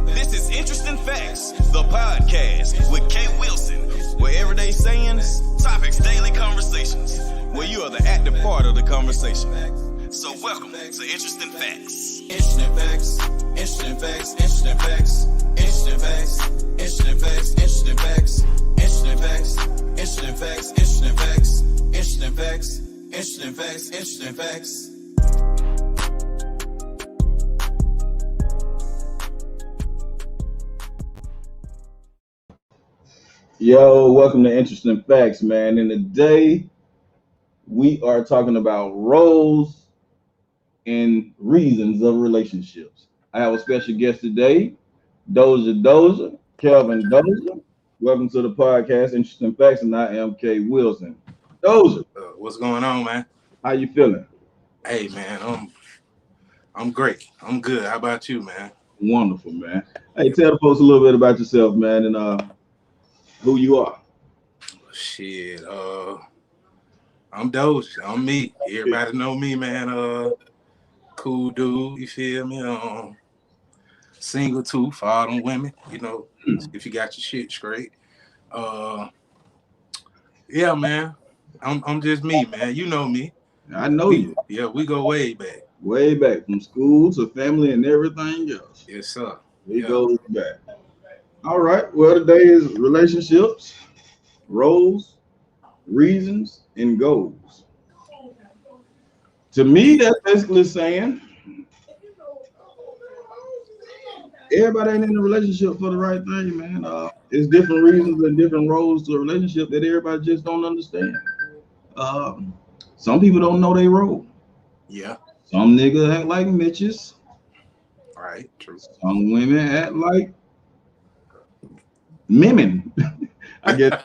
This is Interesting Facts, the podcast with Kay Wilson, where everyday sayings, topics, daily conversations, where you are the active part of the conversation. So welcome to Interesting Facts. Interesting facts, interesting facts, interesting facts, interesting facts, interesting facts, interesting facts, interesting facts, interesting facts, interesting facts, interesting facts, interesting facts, interesting facts. Yo, welcome to Interesting Facts, man. And today we are talking about roles and reasons of relationships. I have a special guest today, Doja, Kelvin Doja. Welcome to the podcast, Interesting Facts, and I am Kay Wilson. Doja, What's going on, man? how you feeling? Hey, man, I'm great. I'm good. How about you, man? Wonderful, man. Hey, tell the folks a little bit about yourself, man, and who you are. Shit, I'm Doja. I'm me. Everybody know me, man. Cool dude, you feel me? Single too for all them women, you know, if you got your shit straight. Yeah, man. I'm just me, man. You know me. I know you. Yeah, we go way back. Way back from school to family and everything else. Yes, sir. It goes back. All right. Well, today is relationships, roles, reasons, and goals. To me, that's basically saying everybody ain't in a relationship for the right thing, man. It's different reasons and different roles to a relationship that everybody just don't understand. Some people don't know their role. Yeah. Some niggas act like Mitches. All right. True. Some women act like Mimmin. I guess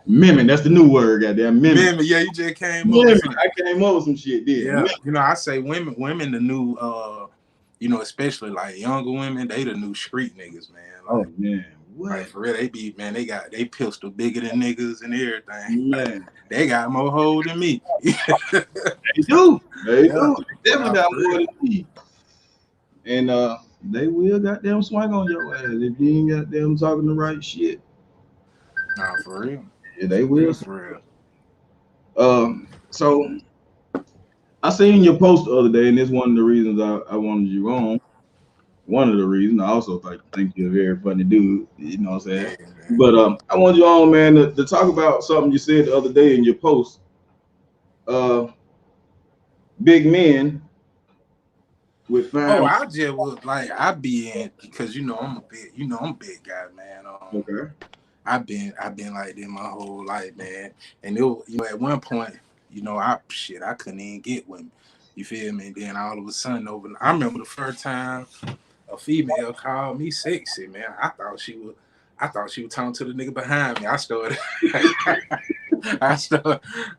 Mimmin, that's the new word, goddamn. Mimmin. Yeah, you just came Mimmin. up with I came up with some shit, dude. Yeah, you know, I say women the new you know, especially like younger women, they the new street niggas, man. Like, oh man, what? Like for real, they pistol bigger than niggas and everything. Man, they got more hold than me. They do. They definitely got more than me. And they will goddamn swing on your ass if you ain't goddamn talking the right shit. Nah, for real. Yeah, they will. For real. So I seen your post the other day, and it's one of the reasons I wanted you on. One of the reasons. I also think you're a very funny dude. You know what I'm saying? Yeah, but I want you on, man, to talk about something you said the other day in your post. Big men with fine. Oh, I just was like, I be in because I'm a big guy, man. Okay. I've been like this my whole life, man. And it was, at one point, I couldn't even get women. You feel me? And then all of a sudden, I remember the first time a female called me sexy, man. I thought she was talking to the nigga behind me.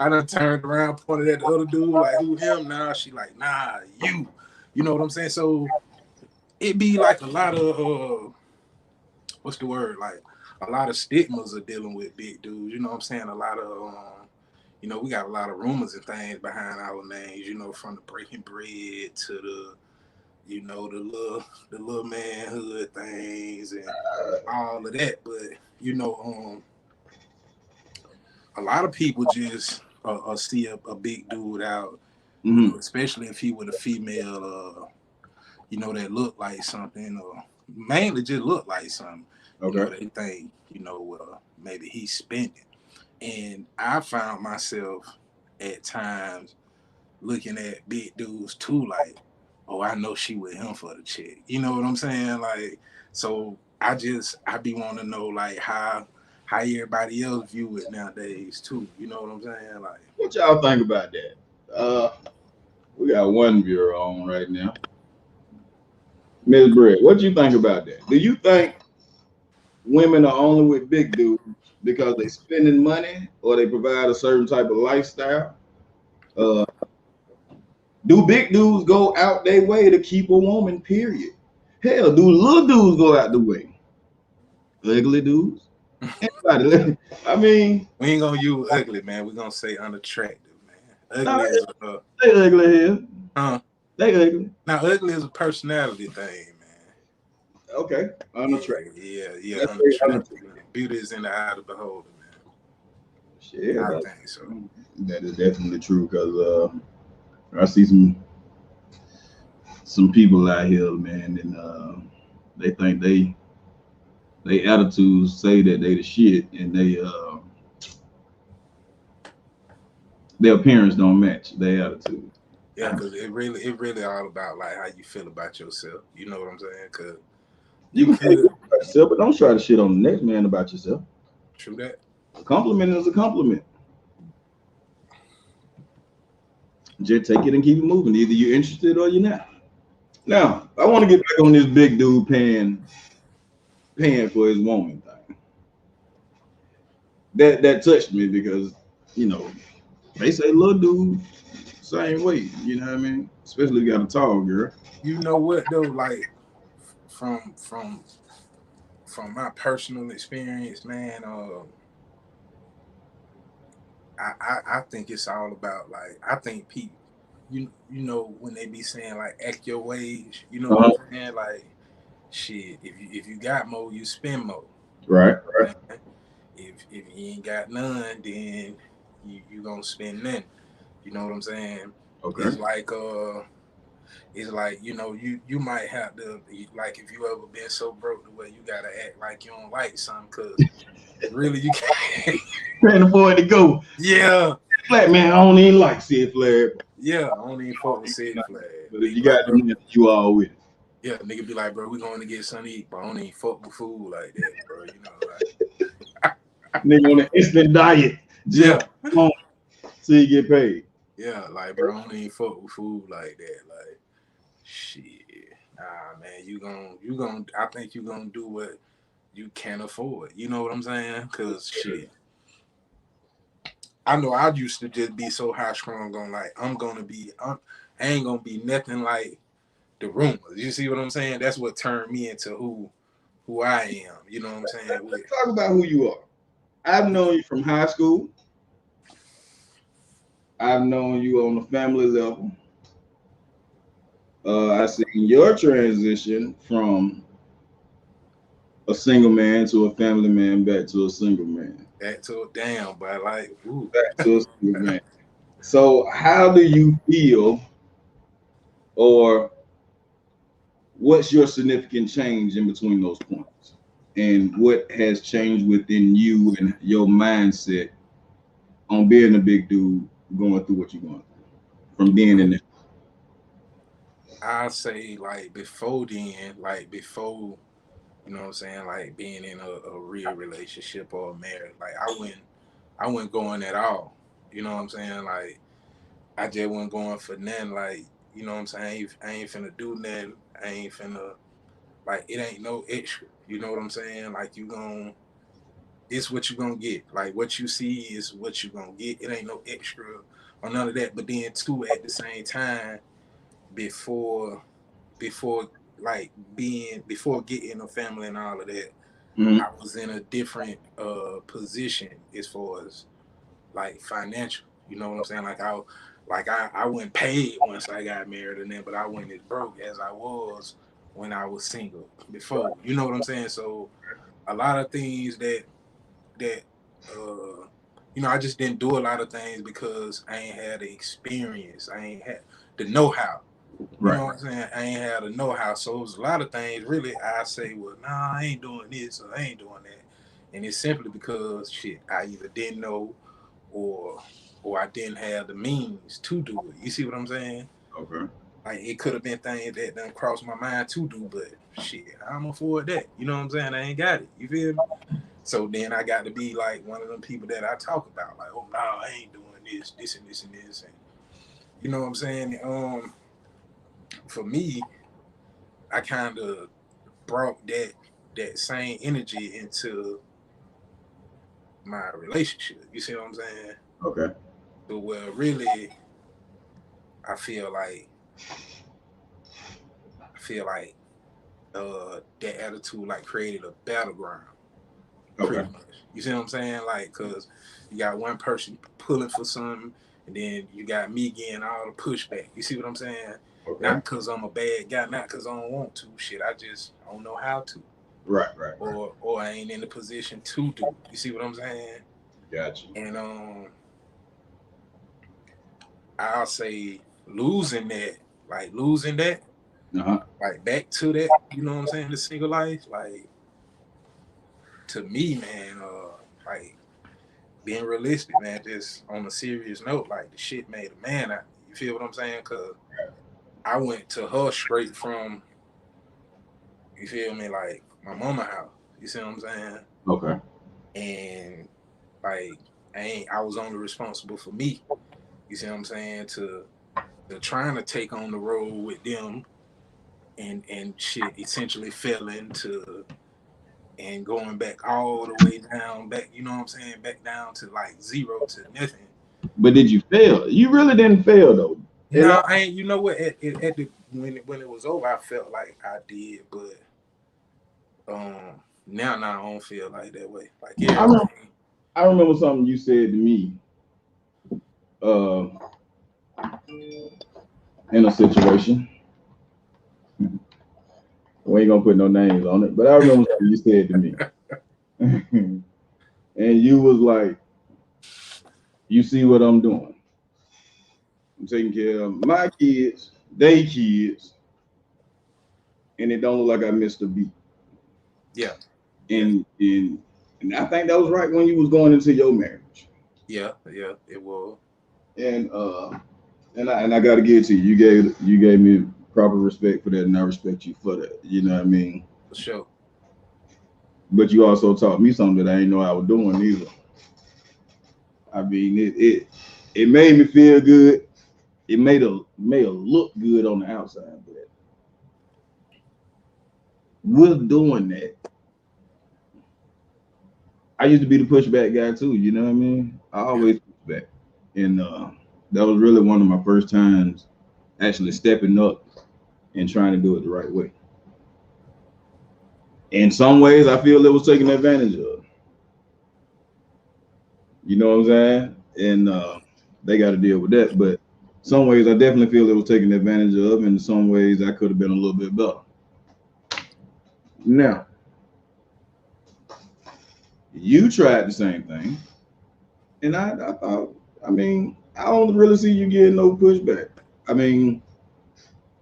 I done turned around, pointed at the other dude, like, who him now? She like, nah, you. You know what I'm saying? So it be like a lot of what's the word? Like a lot of stigmas are dealing with big dudes. You know what I'm saying? A lot of we got a lot of rumors and things behind our names, from the breaking bread to the the little manhood things and all of that. But a lot of people just see a big dude out, especially if he with a female, that look like something, or mainly just look like something. Okay. They think, maybe he's spending. And I found myself at times looking at big dudes too, like, oh, I know she with him for the chick. You know what I'm saying? Like, so I be wanting to know, like, how everybody else view it nowadays too. You know what I'm saying? Like, what y'all think about that? We got one viewer on right now. Ms. Brett, what you think about that? Do you think women are only with big dudes because they spending money or they provide a certain type of lifestyle? Do big dudes go out their way to keep a woman, period? Hell, do little dudes go out the way? Ugly dudes? Anybody? I mean, we ain't gonna use ugly, man. We're gonna say unattractive, man. Ugly is they ugly here. Huh? They ugly. Now, ugly is a personality thing, man. Okay, unattractive. Yeah. That's very Unattractive. Beauty is in the eye of the beholder, man. Shit, I think so. that is definitely true because I see some people out here, man, and they think they attitudes say that they the shit, and their appearance don't match their attitude. Yeah, because it really all about like how you feel about yourself. You know what I'm saying? Because You can feel good about yourself, but don't try to shit on the next man about yourself. True that. A compliment is a compliment. Just take it and keep it moving. Either you're interested or you're not. Now, I want to get back on this big dude paying for his woman thing. That touched me because, you know, they say little dude same way. You know what I mean? Especially if you got a tall girl. You know what though? Like from my personal experience, man. I think it's all about like I think people, you know when they be saying like act your wage, you know what I'm saying? Like shit, if you got more, you spend more. Right. If you ain't got none, then you gonna spend none. You know what I'm saying? Okay. It's like you know you might have to like if you ever been so broke the way you gotta act like you don't like something because really you can't afford to go. Yeah. Black man, I don't even like Sid Flair. Yeah, I don't even fuck with Sid Flair. But if you got the you all with it. Yeah, nigga be like, bro, we going to get something to eat, but I don't even fuck with food like that, bro. You know, like nigga on an instant diet. Just home till you get paid. Yeah, like bro, I don't even fuck with food like that. Like shit. Nah, man, you gonna I think you gonna do what you can afford. You know what I'm saying? Cause shit. I know I used to just be so high strung on like I ain't gonna be nothing like the rumors. You see what I'm saying? That's what turned me into who I am. You know what I'm saying? Let's talk about who you are. I've known you from high school. I've known you on the family level. I've seen your transition from a single man to a family man back to a single man. Back to a damn, but like back to a single man. So how do you feel, or what's your significant change in between those points? And what has changed within you and your mindset on being a big dude going through what you're going through from being in there? I say like before then, like before, you know what I'm saying, like being in a real relationship or a marriage, like I wasn't going at all. You know what I'm saying? Like I just wasn't going for nothing. Like, you know what I'm saying? I ain't finna do nothing. I ain't finna like it ain't no extra. You know what I'm saying? Like it's what you gonna get. Like what you see is what you gonna get. It ain't no extra or none of that. But then too at the same time, before getting a family and all of that, I was in a different position as far as like financial. You know what I'm saying? Like I went paid once I got married and then, but I went as broke as I was when I was single before. You know what I'm saying? So a lot of things that you know, I just didn't do a lot of things because I ain't had the experience. I ain't had the know-how. You know what I'm saying? I ain't had the know-how. So it was a lot of things really I say, well, nah, I ain't doing this or I ain't doing that. And it's simply because shit, I either didn't know or I didn't have the means to do it. You see what I'm saying? Okay. Like it could have been things that done crossed my mind to do, but shit, I'm afford that. You know what I'm saying? I ain't got it. You feel me? So then I got to be like one of them people that I talk about, like, oh no, I ain't doing this and this and this, and you know what I'm saying? For me, I kind of brought that same energy into my relationship. You see what I'm saying? Okay. So well, really, I feel like that attitude like created a battleground. Okay. You see what I'm saying? Like, cause you got one person pulling for something, and then you got me getting all the pushback. You see what I'm saying? Okay. Not because I'm a bad guy, not because I don't want to. Shit, I don't know how to. Right. Or I ain't in the position to do. You see what I'm saying? Gotcha. And I'll say losing that, Uh-huh. like back to that, you know what I'm saying, the single life, like to me, man, like being realistic, man, just on a serious note, like the shit made a man out. You feel what I'm saying? Cause I went to her straight from, you feel me, like my mama house. You see what I'm saying? Okay. And like I was only responsible for me. You see what I'm saying? To trying to take on the role with them and shit essentially fell into and going back all the way down, back, you know what I'm saying, back down to like zero to nothing. But did you fail? You really didn't fail though. No, I ain't. You know what? At the when it was over, I felt like I did, but now I don't feel like that way. Like I remember something you said to me in a situation. We ain't gonna put no names on it, but I remember something you said to me. And you was like, you see what I'm doing. I'm taking care of my kids, they kids, and it don't look like I missed a beat. Yeah. And I think that was right when you was going into your marriage. Yeah, it was. And I gotta give it to you. You gave me proper respect for that, and I respect you for that. You know what I mean? For sure. But you also taught me something that I didn't know I was doing either. I mean, it made me feel good. It made her look good on the outside, but with doing that, I used to be the pushback guy too. You know what I mean? I always push back, and that was really one of my first times actually stepping up and trying to do it the right way. In some ways, I feel it was taken advantage of. You know what I'm saying? And they got to deal with that. But some ways, I definitely feel it was taken advantage of. And in some ways, I could have been a little bit better. Now, you tried the same thing. And I thought, I mean, I don't really see you getting no pushback. I mean,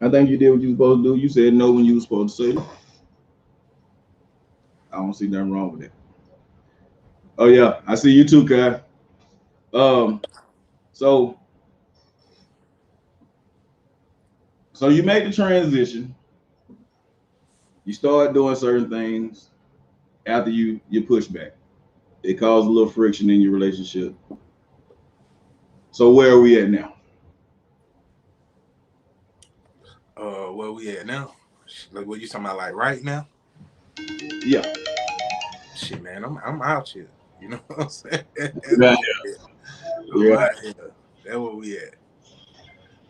I think you did what you were supposed to do. You said no when you were supposed to say no. I don't see nothing wrong with it. Oh, yeah. I see you too, Kai. So you made the transition. You start doing certain things after you push back. It caused a little friction in your relationship. So where are we at now? Where we at now? Like what you talking about, like right now? Yeah. Shit, man, I'm out here. You know what I'm saying? That's where we at.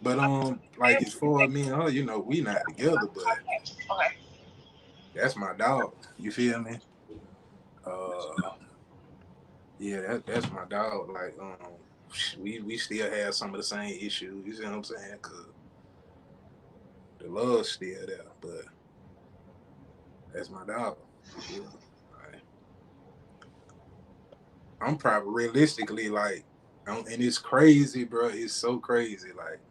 But like as far as me and her, you know, we not together, but that's my dog. You feel me? Yeah, that's my dog. Like we still have some of the same issues. You see what I'm saying? Cause the love's still there, but that's my dog. You feel me? Like, I'm probably realistically like, and it's crazy, bro. It's so crazy. Like,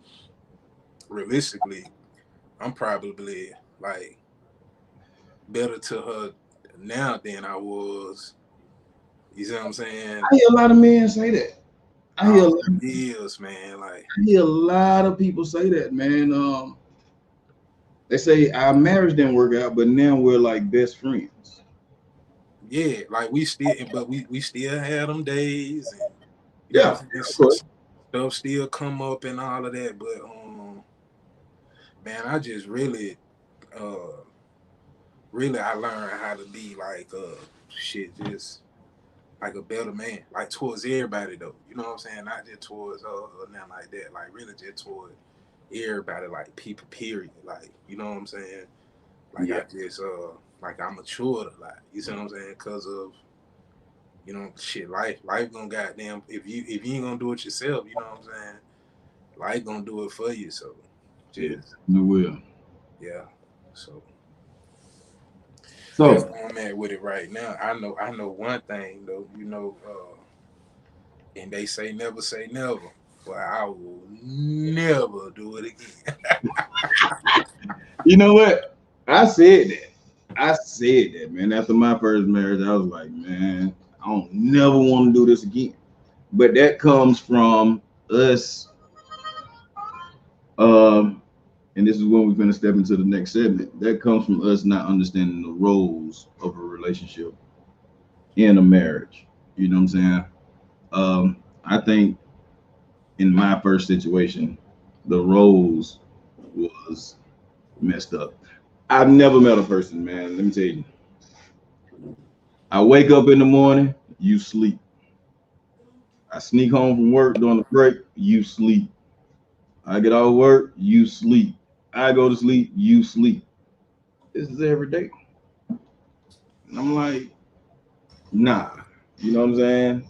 realistically, I'm probably like better to her now than I was. You see what I'm saying? I hear a lot of men say that. I hear years, man. Like, I hear a lot of people say that, man. They say our marriage didn't work out, but now we're like best friends. Yeah, like we still had them days, and yeah, stuff still come up and all of that. But man, I just really I learned how to be like just like a better man, like towards everybody though. You know what I'm saying? Not just towards or nothing like that. Like really just towards everybody, like people. Period. Like, you know what I'm saying? Like I just like I matured a lot. You see what I'm saying? Because of, you know, shit, life gonna goddamn, if you ain't gonna do it yourself, you know what I'm saying? Life gonna do it for you. So Just You will. yeah. So So that's where I'm at with it right now. I know one thing though, and they say never. But I will never do it again. you know what? I said that, man. After my first marriage, I was like, man, I don't never want to do this again. But that comes from us, and this is when we're gonna step into the next segment. That comes from us not understanding the roles of a relationship in a marriage. You know what I'm saying? I think in my first situation, the roles was messed up. I've never met a person, man. Let me tell you. I wake up in the morning, you sleep. I sneak home from work during the break, you sleep. I get out of work, you sleep. I go to sleep, you sleep. This is every day. And I'm like, nah. You know what I'm saying?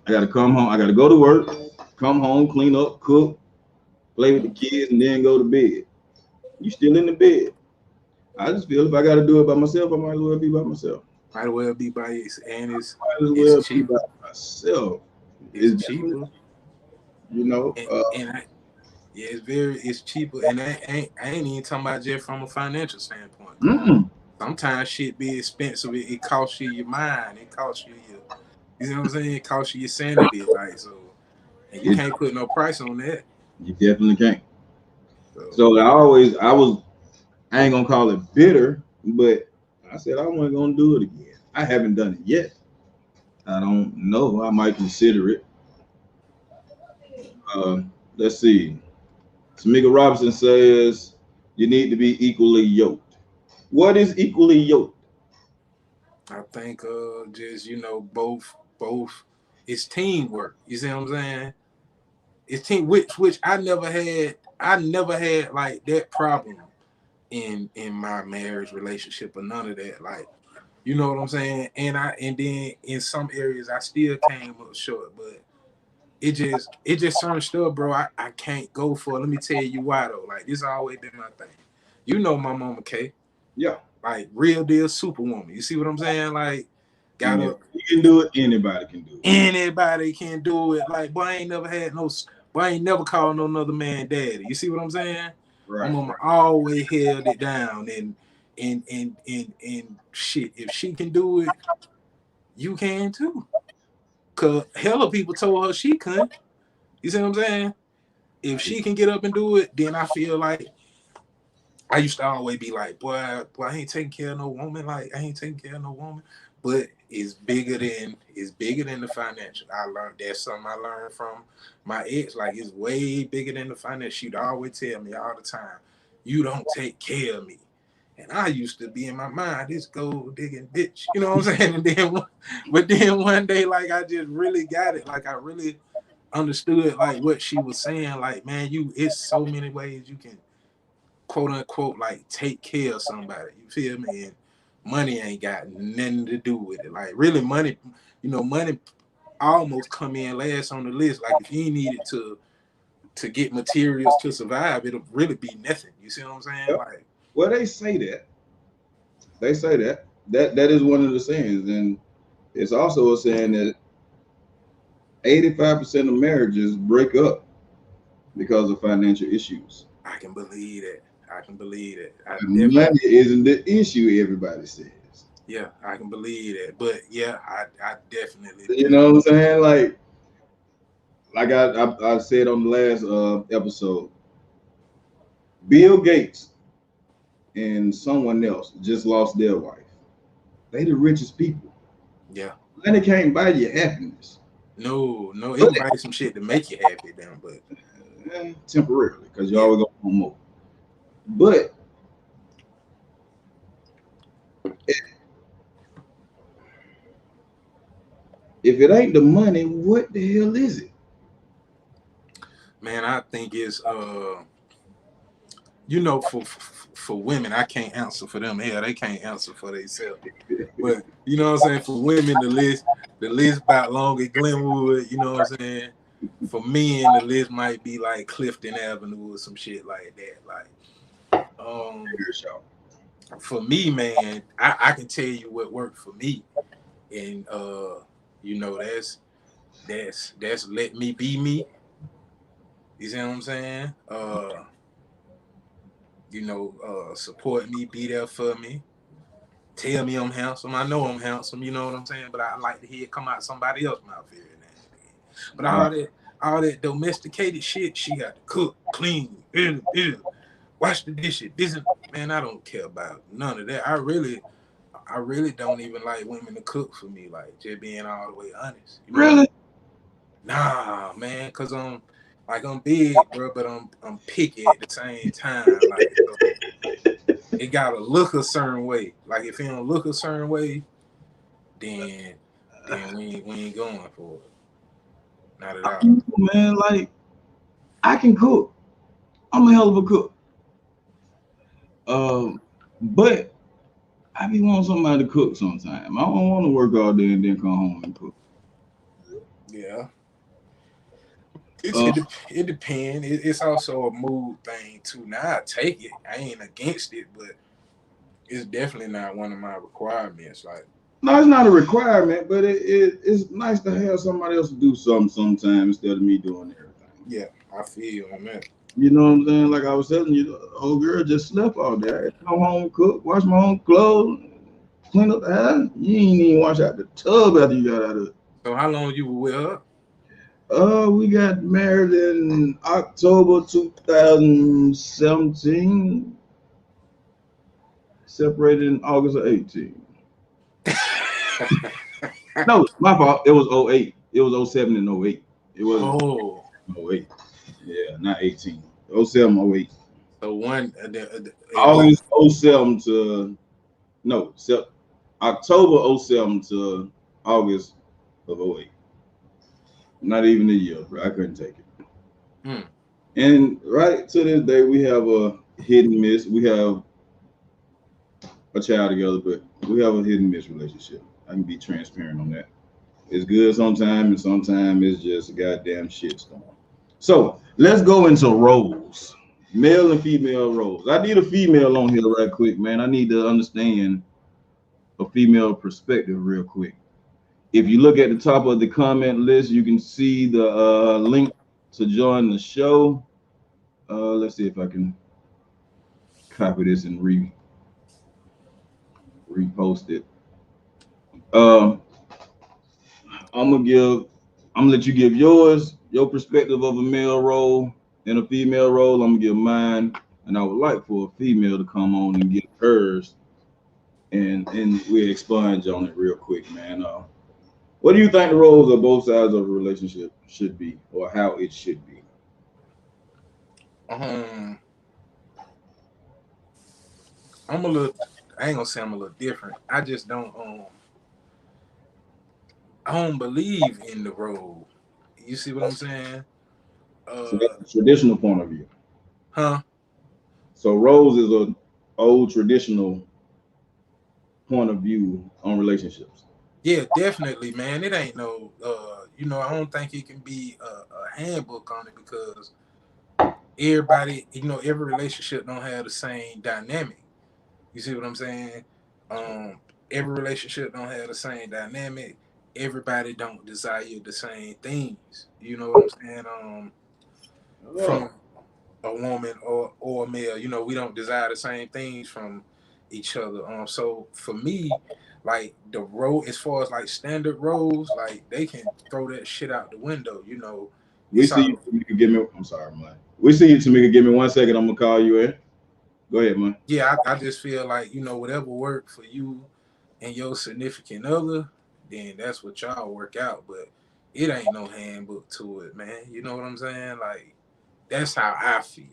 I gotta come home. I gotta go to work, come home, clean up, cook, play with the kids, and then go to bed. You still in the bed. I just feel if I gotta do it by myself, I might as well be by myself. Might as well be by it, and Might as well it's be cheap. by myself. It's cheaper, You know, it's cheaper, and I ain't even talking about just from a financial standpoint. mm-mm. Sometimes shit be expensive. It costs you your mind. It costs you you know what I'm saying? It costs you your sanity, like so. And you can't put no price on that. You definitely can't. So I ain't gonna call it bitter, but I said I wasn't gonna do it again. I haven't done it yet. I don't know. I might consider it. Let's see. Tamika Robinson says you need to be equally yoked. What is equally yoked? I think just both it's teamwork. You see what I'm saying? It's team which I never had like that problem in my marriage relationship or none of that. Like, you know what I'm saying? And then in some areas I still came up short, but it just certain stuff, bro, I can't go for. Let me tell you why though. Like this always been my thing. You know my mama K. Yeah. Like real deal superwoman. You see what I'm saying? Like You can do it, anybody can do it. Anybody can do it. Like boy, I ain't never called no other man daddy. You see what I'm saying? Right. My mama always held it down and shit. If she can do it, you can too. Cause hella people told her she couldn't. You see what I'm saying? If she can get up and do it, then I feel like I used to always be like, boy, I ain't taking care of no woman. Like I ain't taking care of no woman. But it's bigger than the financial. I learned that's something I learned from my ex. Like it's way bigger than the financial. She'd always tell me all the time, you don't take care of me. And I used to be in my mind, this gold digging bitch. You know what I'm saying? But then one day, like I just really got it. Like I really understood like what she was saying. Like, man, it's so many ways you can quote unquote like take care of somebody. You feel me? And money ain't got nothing to do with it. Like really money almost come in last on the list. Like if you need it to get materials to survive, it'll really be nothing. You see what I'm saying? Yep. Like, well, they say that. That is one of the sayings, and it's also a saying that 85% of marriages break up because of financial issues. I can believe that. Money isn't the issue, everybody says. Yeah, I can believe that. But yeah, I definitely. You know what I'm saying? Like I said on the last episode, Bill Gates and someone else just lost their wife. They the richest people. Yeah. Money can't buy you happiness. No, it can buy you some shit to make you happy, then, but temporarily, because you always gonna want more. But if it ain't the money, what the hell is it? Man, I think it's for women, I can't answer for them. Hell, they can't answer for themselves. But you know what I'm saying? For women, the list about Long and Glenwood, you know what I'm saying? for men, the list might be like Clifton Avenue or some shit like that. Like, for me, man, I can tell you what worked for me, and you know, that's let me be me. You see what I'm saying? You know, support me, be there for me. Tell me I'm handsome. I know I'm handsome. You know what I'm saying? But I like to hear it come out somebody else's mouth here and there. But all that domesticated shit, she got to cook, clean, wash the dishes. Man, I don't care about none of that. I really don't even like women to cook for me. Like, just being all the way honest. You know? Really? Nah, man, cause I'm big, bro, but I'm picky at the same time. Like, it gotta look a certain way. Like, if it don't look a certain way, then we ain't going for it. Not at all. Man, like, I can cook. I'm a hell of a cook. But I be wanting somebody to cook sometime. I don't want to work all day and then come home and cook. Yeah. It depends. It's also a mood thing too. Now I take it. I ain't against it, but it's definitely not one of my requirements. Like, no, it's not a requirement, but it's nice to have somebody else to do something sometime instead of me doing everything. Yeah, I feel on that. You know what I'm saying? Like I was telling you, the old girl just slept all day. I come home, cook, wash my own clothes, clean up the house. You ain't even wash out the tub after you got out of it. So how long you were with her? We got married in October 2017. Separated in August of 18. No, my fault. It was 08. It was 07 and 08. It was 08. Yeah, not 18. 07, 08. So August 07 to October 07 to August of 08. Not even a year, bro. I couldn't take it. And right to this day, we have a hit and miss. We have a child together, but we have a hit and miss relationship. I can be transparent on that. It's good sometimes, and sometimes it's just a goddamn shitstorm. So let's go into roles, male and female roles. I need a female on here right quick, man. I need to understand a female perspective real quick. If you look at the top of the comment list, you can see the link to join the show. Let's see if I can copy this and repost it. I'm gonna let you give your perspective of a male role and a female role. I'm gonna give mine, and I would like for a female to come on and give hers, and we'll expunge on it real quick, man. What do you think the roles of both sides of a relationship should be, or how it should be? I ain't gonna say I'm a little different. I just don't I don't believe in the role. You see what I'm saying? So that's a traditional point of view. Huh? So roles is an old traditional point of view on relationships. Yeah, definitely, man. It ain't no I don't think it can be a handbook on it, because everybody, every relationship don't have the same dynamic. You see what I'm saying? Every relationship don't have the same dynamic. Everybody don't desire the same things. You know what I'm saying? From a woman or a male, we don't desire the same things from each other. So for me, like, the role, as far as like standard roles, like, they can throw that shit out the window. We see you, Tamika. Give me. I'm sorry, man. We see you, Tamika. Give me 1 second. I'm gonna call you in. Go ahead, man. Yeah, I just feel like, whatever worked for you and your significant other, then that's what y'all work out. But it ain't no handbook to it, man. You know what I'm saying? Like, that's how I feel.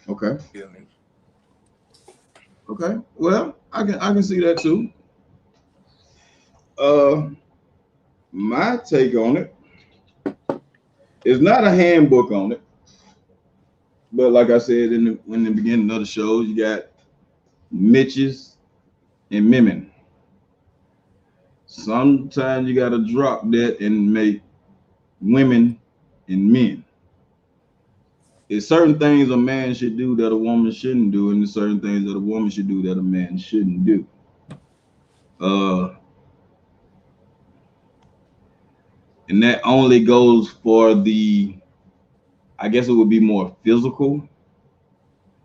Okay. Feel me? Okay. Well, I can see that too. My take on it is not a handbook on it, but like I said in the beginning of the show, you got Mitches and Mimin. Sometimes you got to drop that and make women and men. It's certain things a man should do that a woman shouldn't do, and there's certain things that a woman should do that a man shouldn't do. And that only goes for the, I guess it would be more physical.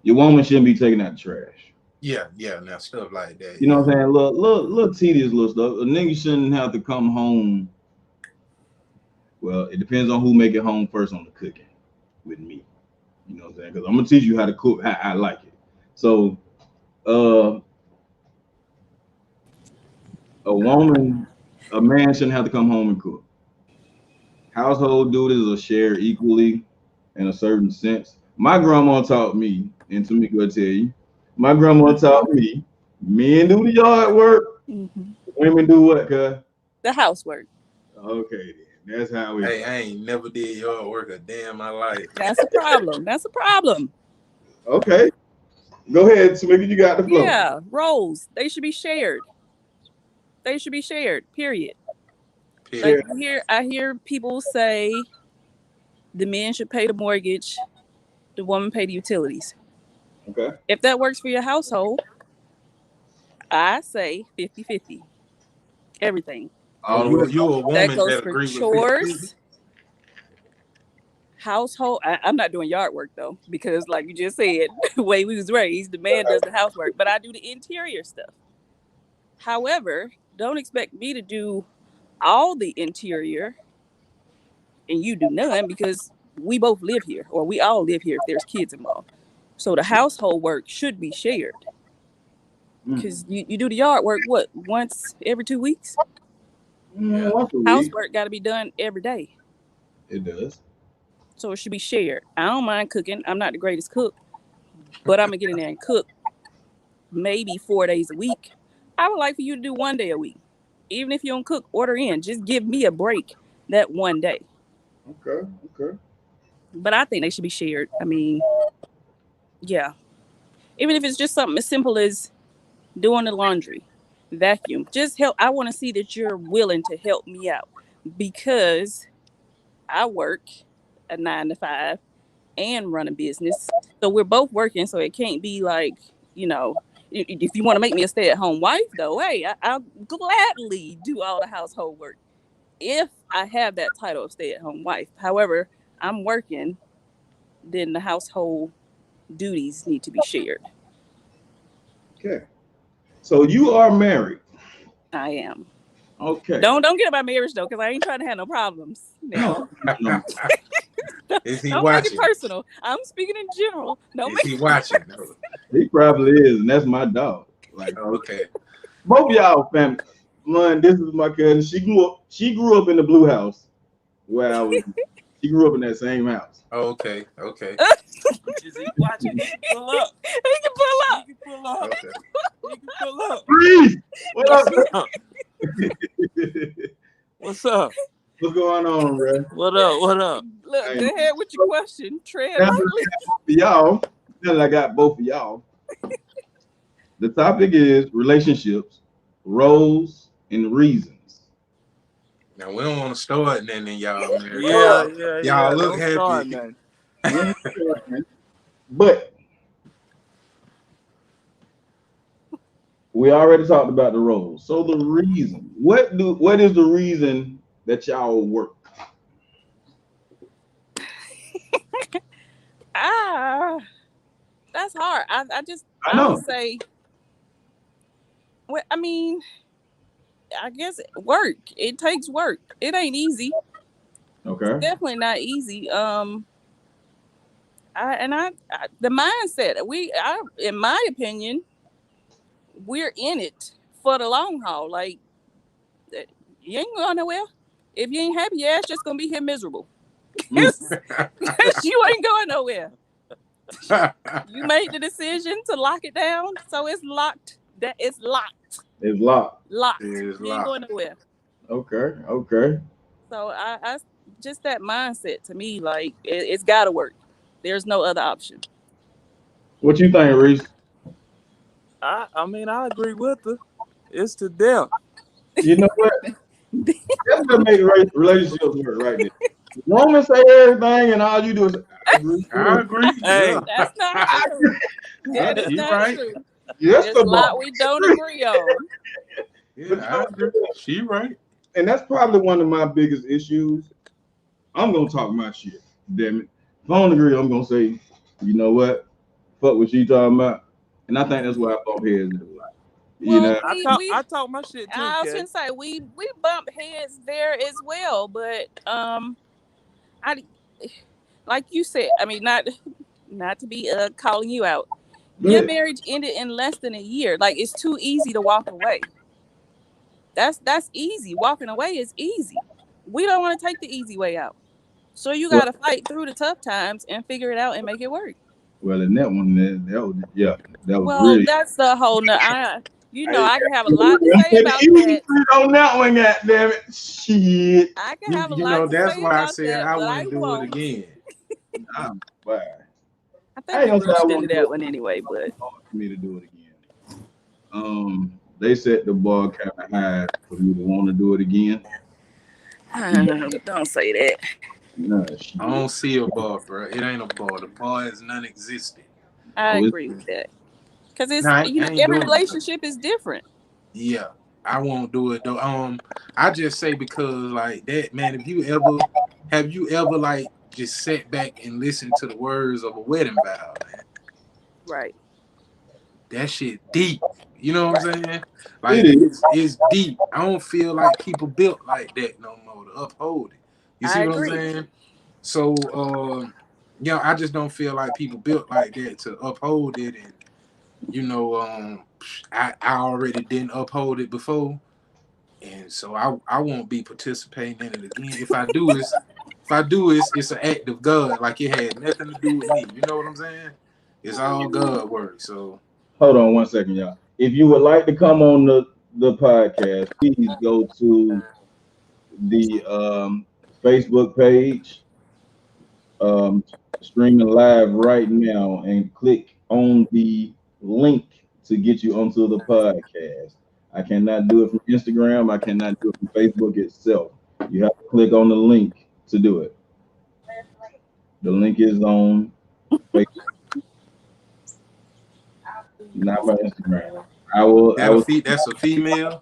Your woman shouldn't be taking out the trash. Yeah, now stuff like that. You know what I'm saying? Little tedious little stuff. A nigga shouldn't have to come home. Well, it depends on who make it home first on the cooking with me. You know what I'm saying? Because I'm gonna teach you how to cook how I like it. So a man shouldn't have to come home and cook. Household duties are shared equally in a certain sense. My grandma taught me, and Tamika will tell you, my grandma taught me, men do the yard work, women do what, cuz? The housework. Okay, then. That's how we. Hey, I ain't never did yard work a day in my life. That's a problem. That's a problem. Okay. Go ahead, Tamika, you got the floor. Yeah, roles. They should be shared. They should be shared, period. Like I hear people say the men should pay the mortgage, the woman pay the utilities. Okay. If that works for your household, I say 50-50. Everything. You're a woman that goes that for agree chores, with household. I'm not doing yard work though, because like you just said, the way we was raised, the man does the housework, but I do the interior stuff. However, don't expect me to do all the interior and you do none, because we both live here, or we all live here if there's kids involved. So the household work should be shared, because you do the yard work what, once every 2 weeks? Housework got to be done every day. It does. So it should be shared. I don't mind cooking. I'm not the greatest cook, but I'm gonna get in there and cook maybe 4 days a week. I would like for you to do 1 day a week. Even if you don't cook, order in. Just give me a break that 1 day. Okay. But I think they should be shared. I mean, yeah. Even if it's just something as simple as doing the laundry, vacuum. Just help. I want to see that you're willing to help me out, because I work a 9 to 5 and run a business. So we're both working. So it can't be like, you know, if you want to make me a stay-at-home wife, though, hey, I'll gladly do all the household work if I have that title of stay-at-home wife. However, I'm working, then the household duties need to be shared. Okay. So you are married. I am. Okay. Don't get about marriage though, because I ain't trying to have no problems. No. Is he Don't watching? make it personal. I'm speaking in general. Is he watching? He probably is, and that's my dog. Like, okay. Both of y'all family. Man, this is my cousin. She grew up in the blue house where I was. She grew up in that same house. Okay. Is he watching? Pull up. He can pull up. He can pull up. Okay. He can pull up. Freeze! What up? What's up? What's going on, bro? What up? Look, Hey. go ahead with your question. Tread Now lightly. y'all, now that I got both of y'all. The topic is relationships, roles, and reasons. Now we don't want to start nothing, y'all. Man. Yeah. Y'all look Don't start, happy. man. But we already talked about the roles. So the reason, what is the reason that y'all work? That's hard. I know. would say, well, I mean, I guess work. It takes work. It ain't easy. Okay. Definitely not easy. The mindset, in my opinion, we're in it for the long haul. Like, you ain't going nowhere. If you ain't happy, your ass just gonna be here miserable. You ain't going nowhere. You made the decision to lock it down, so it's locked. It's locked. It's locked. Locked. It is You ain't locked. going nowhere. Okay. So I just that mindset to me, like it's got to work. There's no other option. What you think, Reese? I mean, I agree with her. It's to death. You know what? That's what makes relationships work right there. Woman say everything, and all you do is agree. I agree. Hey. Yeah. That's not true. That is You not right. true. Yes, There's the a lot boss. we don't agree on. Yeah, I agree. She right. And that's probably one of my biggest issues. I'm gonna talk my shit. Damn it. If I don't agree, I'm gonna say, you know what? Fuck what she talking about. And I think that's why I bump heads a lot. You Well, know, I talk my shit too, I was Kay. gonna say we bump heads there as well, but I like you said. I mean, not to be calling you out. Your marriage ended in less than a year. Like it's too easy to walk away. That's easy. Walking away is easy. We don't want to take the easy way out. So you got to fight through the tough times and figure it out and make it work. well, in that one, that was that was Well, really. that's the whole. I can have a lot to say Hey, about easy that. street on that one, goddamn it. Shit. I can have a You lot know, to that's say why I about said that, I but I wouldn't do it won't. again. I'm bad. I I think ain't you gonna say I rushed won't into do that it. one anyway, but It's hard for me to do it again. They set the bar kind of high for me to want to do it again. don't say that. No, I shit. don't see a bar, bro. It ain't a bar. The bar is non-existent. I Oh, it's- agree with that because it's Nah, I ain't every doing it. relationship is different. Yeah, I won't do it though. I just say because like that, man. Have you ever like just sat back and listened to the words of a wedding vow, man? Right. That shit deep. You know what I'm saying? It Like is. it's deep. I don't feel like people built like that no more to uphold it. You see I what agree. I'm saying? So yeah, I just don't feel like people built like that to uphold it. And you know, I already didn't uphold it before. And so I won't be participating in it again. If I do, it's an act of God. Like it had nothing to do with me. You know what I'm saying? It's all God work. So Hold on one second, y'all. If you would like to come on the podcast, please go to the Facebook page, streaming live right now, and click on the link to get you onto the podcast. I cannot do it from Instagram. I cannot do it from Facebook itself. You have to click on the link to do it. The link is on Facebook, not my Instagram. I will. that's a female.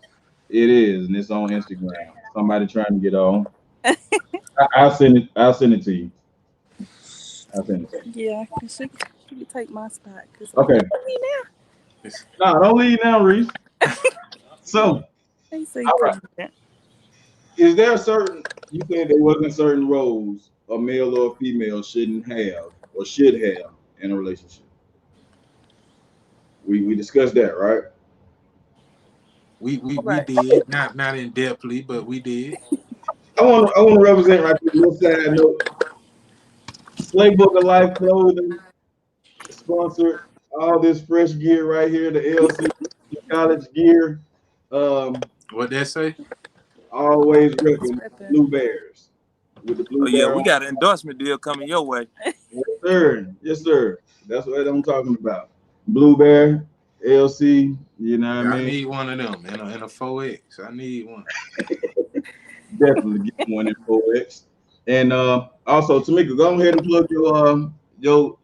It is, and it's on Instagram. Somebody trying to get on. I'll send it. I'll send it to you. I'll send it to you. Yeah, she can take my spot. Okay. No, don't leave now, Reese. So, They say all right. pregnant. Is there you said there wasn't certain roles a male or a female shouldn't have or should have in a relationship? We discussed that, right? We Right. did not in depthly, but we did. I want to represent right here. Little side note. Playbook of Life Clothing sponsored all this fresh gear right here. The LC college gear. What that say? Always repping Blue Bears with the blue Oh yeah, bear we on. got an endorsement deal coming your way. Yes, sir. Yes, sir. That's what I'm talking about. Blue Bear, LC. You know what I I mean? need one of them in a 4X. I need one. Definitely get one in 4X. And also, Tamika, go ahead and plug your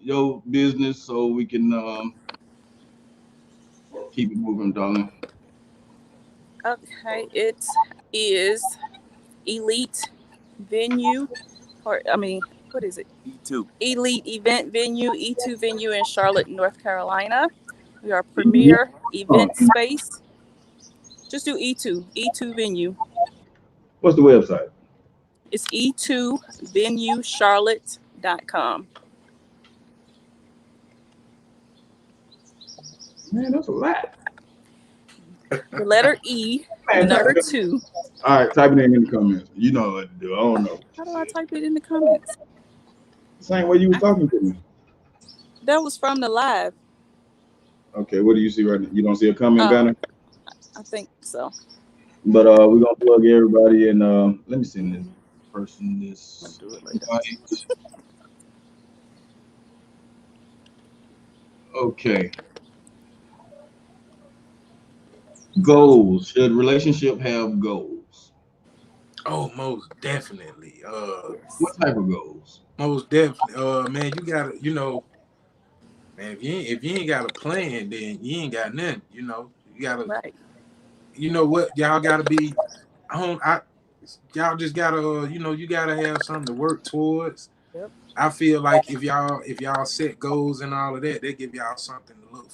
business so we can keep it moving, darling. Okay, it is Elite Venue, or what is it? E2. Elite Event Venue, E2 Venue in Charlotte, North Carolina. We are premier event space. Just do E2 Venue. What's the website? It's e2venuecharlotte.com. Man, that's a lot. The letter E, Man, number 2. All right, type it in the comments. You know what to do. I don't know. How do I type it in the comments? Same way you were talking to me. That was from the live. Okay, what do you see right now? You don't see a comment banner? I think so. But we're gonna plug everybody in. Let me send this person this. I'll do it later. invite. Okay. Goals. Should relationship have goals? Oh, most definitely. Yes. What type of goals? Most definitely. Man, you gotta, man, if you ain't got a plan, then you ain't got nothing. You gotta, Right. what y'all gotta be. Y'all just gotta, you gotta have something to work towards. Yep. I feel like if y'all set goals and all of that, they give y'all something to look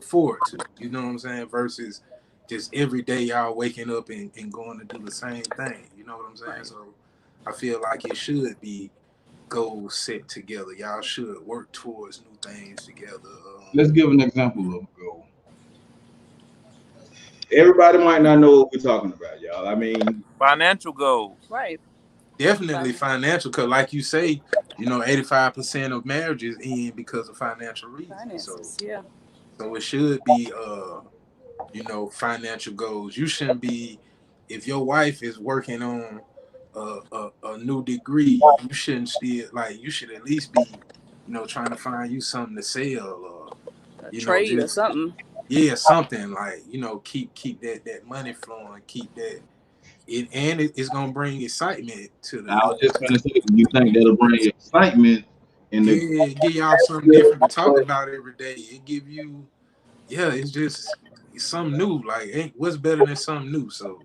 forward to. You know what I'm saying? Versus just every day y'all waking up and going to do the same thing. You know what I'm saying? Right. So I feel like it should be goals set together. Y'all should work towards new things together. Let's give an example of a goal. Everybody might not know what we're talking about, y'all. I mean, Financial goals. Right. Definitely financial, because like you say, 85% of marriages end because of financial reasons. Finances. Yeah. So it should be financial goals. You shouldn't be, if your wife is working on a new degree, you shouldn't still, like, you should at least be, trying to find you something to sell, or A trade or just, something. yeah, something like, keep that money flowing, keep that. It's gonna bring excitement to I was just gonna say, you think that'll bring excitement in the yeah, give y'all something different to talk about every day. It give you, it's something new. Like, what's better than something new? So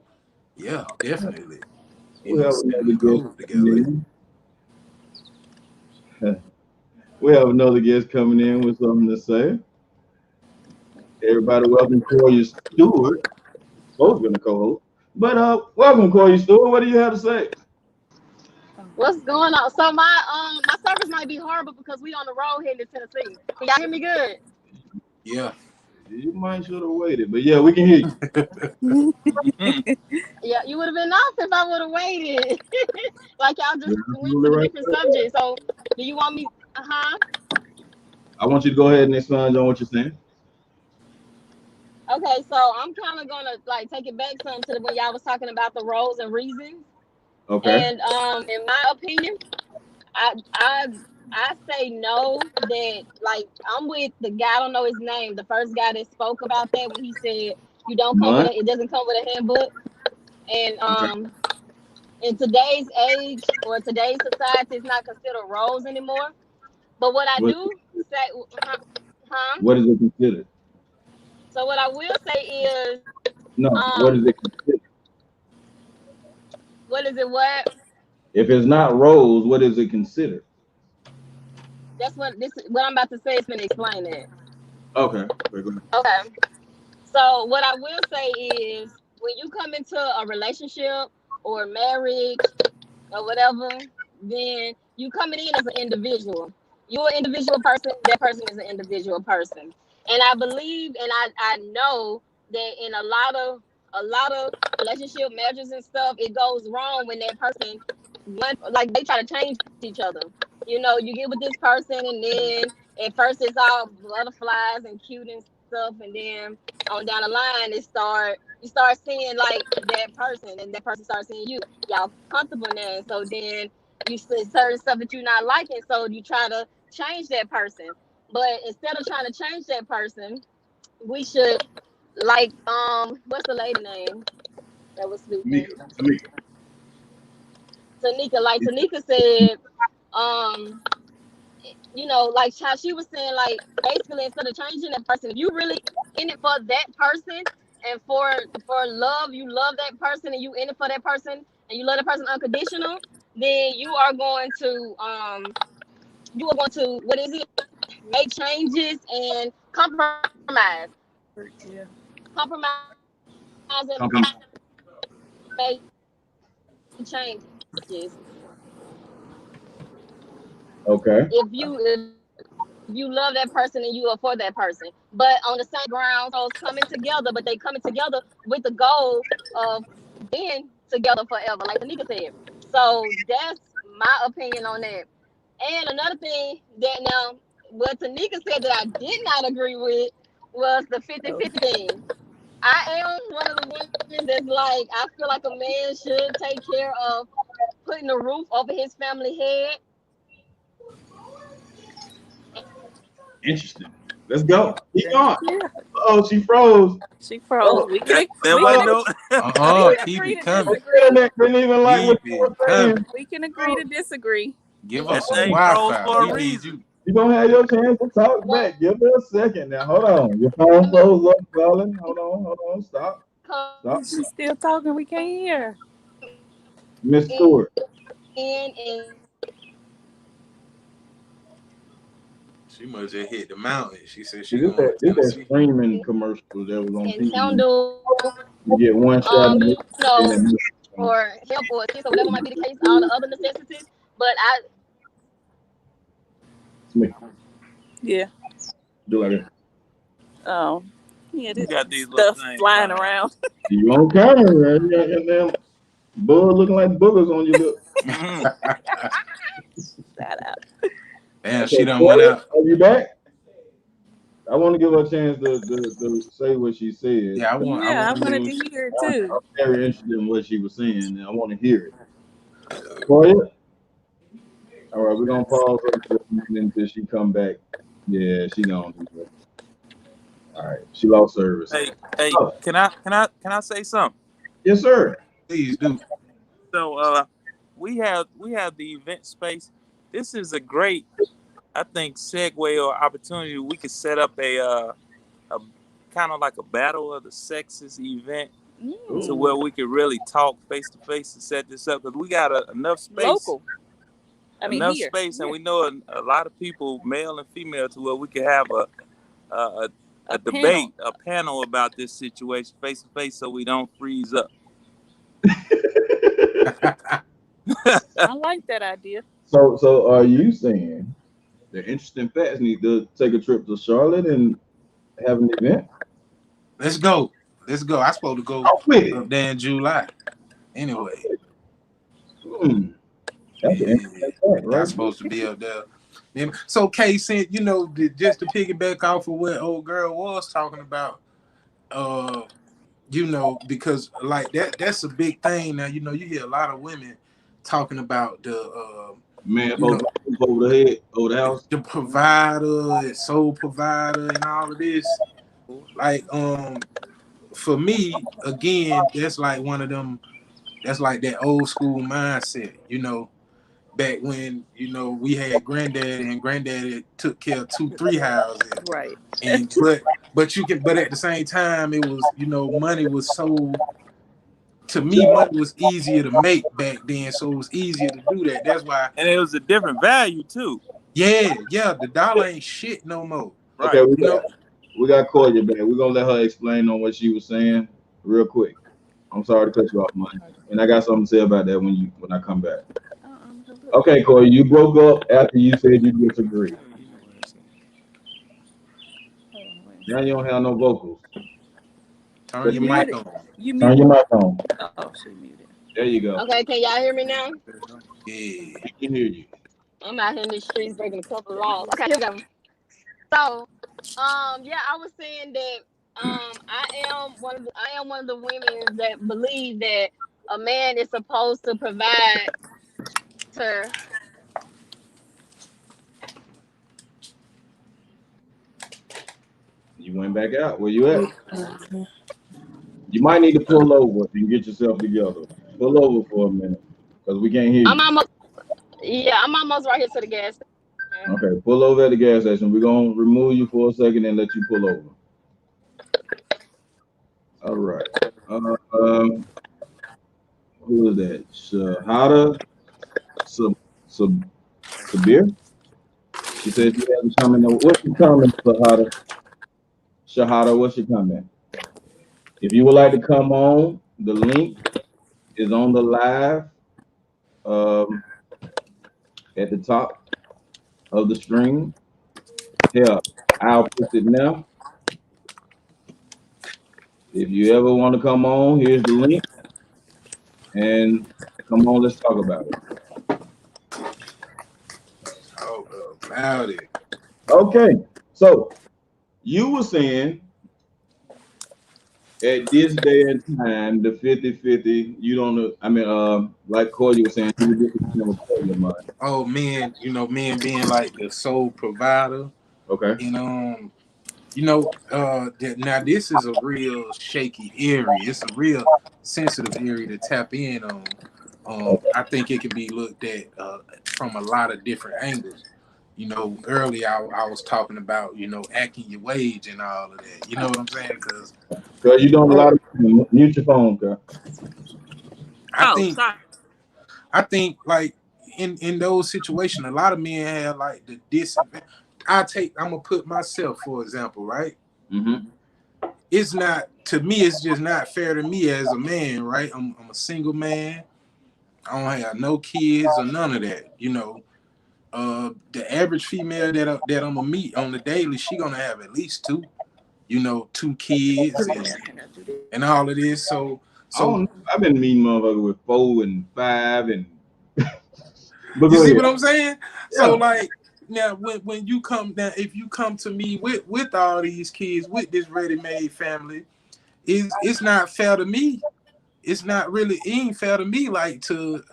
yeah, definitely. we have Setting another them guest goals together. coming in. We have another guest coming in with something to say. Everybody, welcome Corey Stewart. Both been a co-host, but welcome Corey Stewart. What do you have to say? What's going on? So my service might be horrible because we on the road here in Tennessee. Can y'all hear me good? Yeah. You might should have waited, but yeah, we can hear you. Yeah, you would have been off if I would have waited. Like y'all just You're went absolutely to the right. different subject. So do you want me? I want you to go ahead and expound on what you're saying. Okay, so I'm kind of gonna like take it back some to when y'all was talking about the roles and reasons. Okay. And in my opinion, I I say no. That like I'm with the guy. I don't know his name. The first guy that spoke about that when he said you don't come with None. it doesn't come with a handbook. And Okay. in today's age or today's society, it's not considered roles anymore. But what I What do say, huh? what is it considered? So what I will say is, No. What is um, it considered? what is it? What? If it's not roles, what is it considered? That's what I'm about to say is going to explain that. Okay. Very good. Okay. So what I will say is, when you come into a relationship or marriage or whatever, then you coming in as an individual. You're an individual person. That person is an individual person. And I believe, and I know that in a lot of relationship marriages and stuff, it goes wrong when that person like they try to change each other. You get with this person, and then at first it's all butterflies and cute and stuff, and then on down the line you start seeing like that person, and that person starts seeing you. Y'all comfortable now, and so then you see certain stuff that you're not liking, so you try to change that person. But instead of trying to change that person, we should like what's the lady name that was speaking? Tamika. Tamika. Tanika. Like Tanika said, um, like how she was saying, like basically instead of changing that person, if you really in it for that person and for love, you love that person and you in it for that person and you love that person unconditional, then you are going to what is it? Make changes and compromise. Yeah. Compromise and Company. make changes. Okay. If you love that person and you are for that person, but on the same ground, so it's coming together, but they coming together with the goal of being together forever, like the nigga said. So that's my opinion on that. And another thing that now, what Tanika said that I did not agree with was the 50-50 thing. I am one of the women that's like, I feel like a man should take care of putting a roof over his family head. Interesting. Let's go. Keep going. Yeah, Oh, she froze. she froze. We can, That we way can, no. we can Keep agree it to coming. disagree. Internet didn't even like what Keep you were it coming. saying. We can agree to disagree. Give That us some thing froze Wi-Fi. for a We need reason. you. You're gonna have your chance to talk back. Give her a second now. Hold on. Your phone froze up, Colin. Hold on. Stop. She's still talking. We can't hear. Miss Stewart. And She must have hit the mountain. She said she See, this going to that Tennessee. streaming commercial that was on TV. handle You get one shot. you know, and then or help or assist or whatever might be the case, all the other necessities. But I Smith, Yeah. do like that. Oh. Yeah, this Got these little stuff things flying flying. around. You on camera, man. You got that damn bug looking like boogers on your lip. Shout out. Damn, she done went out. Are you back? I want to give her a chance to say what she said. Yeah, I I wanted to hear it too. I'm very interested in what she was saying, and I want to hear it. Toya? All right, we're gonna pause her until she come back. Yeah, she gonna do that. All right, she lost service. Hey, can I say something? Yes, sir. Please do. So we have the event space. This is a great, I think, segue or opportunity. We could set up a kind of like a battle of the sexes event to where we could really talk face to face and set this up, because we got enough space. Local. I mean, enough here. space, and we know a lot of people, male and female, to where we could have a debate, a panel about this situation face to face, so we don't freeze up. I like that idea. So are you saying the Interesting Facts need to take a trip to Charlotte and have an event? Let's go. I supposed to go I'll quit up there in July. Anyway. That's an interesting fact, I'm right? supposed to be up there. So, Kay, since just to piggyback off of what old girl was talking about, because like that's a big thing now. You hear a lot of women talking about the Man, over the head, over the house. the provider and sole provider and all of this. Like, for me, again, that's like one of them. That's like that old school mindset, back when we had granddaddy, and granddaddy took care of 2-3 houses, Right. and but at the same time it was money was so, to me, money was easier to make back then, so it was easier to do that. That's why. And it was a different value too. Yeah, the dollar ain't shit no more. Right. Okay, we got Koya back. We're gonna let her explain on what she was saying real quick. I'm sorry to cut you off, man. And I got something to say about that when I come back. Okay, Koya, you broke up after you said you disagree. Now you don't have no vocals. Turn your mic on. Turn your mic on. Oh, she muted. There you go. okay, can y'all hear me now? Yeah. I can hear you. I'm out here in the streets breaking a couple of laws. Okay, here we go. So, yeah, I was saying that I am one of the women that believe that a man is supposed to provide to. You went back out. Where you at? You might need to pull over and get yourself together. Pull over for a minute, because we can't hear you. I'm almost right here to the gas station. Okay, pull over at the gas station. We're gonna remove you for a second and let you pull over. All right. Who is that? Shahada Sabir? She said she has a comment. What's your comment, Shahada? Shahada, what's your comment? If you would like to come on, the link is on the live at the top of the stream. Yeah, I'll put it now. If you ever want to come on, here's the link. And come on, let's talk about it. Talk about it. Okay, so you were saying at this day and time, the 50-50, you don't know. I mean, like Corey was saying, Oh, men being like the sole provider. Okay. And You know, now this is a real shaky area. It's a real sensitive area to tap in on. I think it can be looked at from a lot of different angles. You know, earlier I was talking about, you know, acting your wage and all of that. You know what I'm saying? Because Cause you doing a lot of mute your phone, girl. Oh, sorry. I think like in those situations, a lot of men have like the disadvantage. I'm gonna put myself for example, right? Mm-hmm. It's not, to me, it's just not fair to me as a man, right? I'm a single man. I don't have no kids or none of that. You know, the average female that I'm gonna meet on the daily, she gonna have at least two, you know, 2 kids and all of this. So I've been meeting motherfuckers with 4 and 5 and. But you see ahead. what I'm saying? Yeah. So like now, when you come now, if you come to me with all these kids, with this ready-made family, it's not fair to me. It's not really, it ain't fair to me like to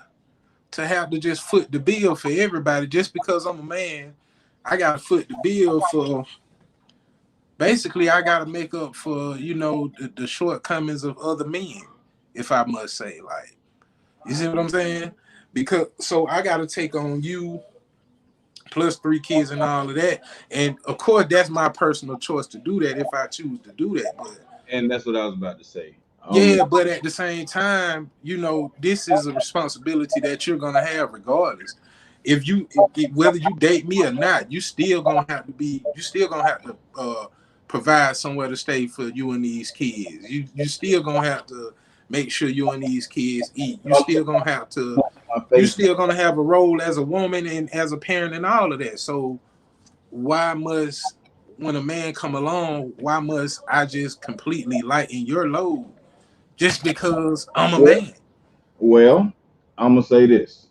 have to just foot the bill for everybody just because I'm a man. I gotta foot the bill for, basically I gotta make up for, you know, the shortcomings of other men, if I must say. Like, you see what I'm saying? Because so I gotta take on you plus 3 kids and all of that. And of course that's my personal choice to do that if I choose to do that. But And that's what I was about to say. yeah, but at the same time, you know, this is a responsibility that you're gonna have regardless. If whether you date me or not, you still gonna have to provide somewhere to stay for you and these kids. You still gonna have to make sure you and these kids eat. You still gonna have to. You still gonna have a role as a woman and as a parent and all of that. So why must, when a man come along, why must I just completely lighten your load? Just because I'm a man. Well, I'm gonna say this.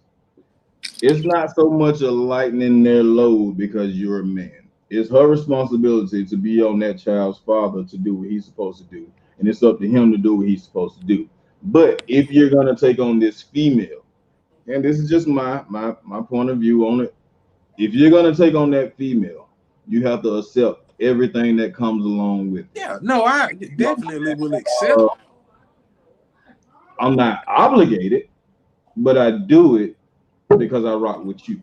It's not so much a lightening their load because you're a man. It's her responsibility to be on that child's father to do what he's supposed to do. And it's up to him to do what he's supposed to do. But if you're gonna take on this female, and this is just my point of view on it, if you're gonna take on that female, you have to accept everything that comes along with it. Yeah, no, I definitely will accept. I'm not obligated, but I do it because I rock with you.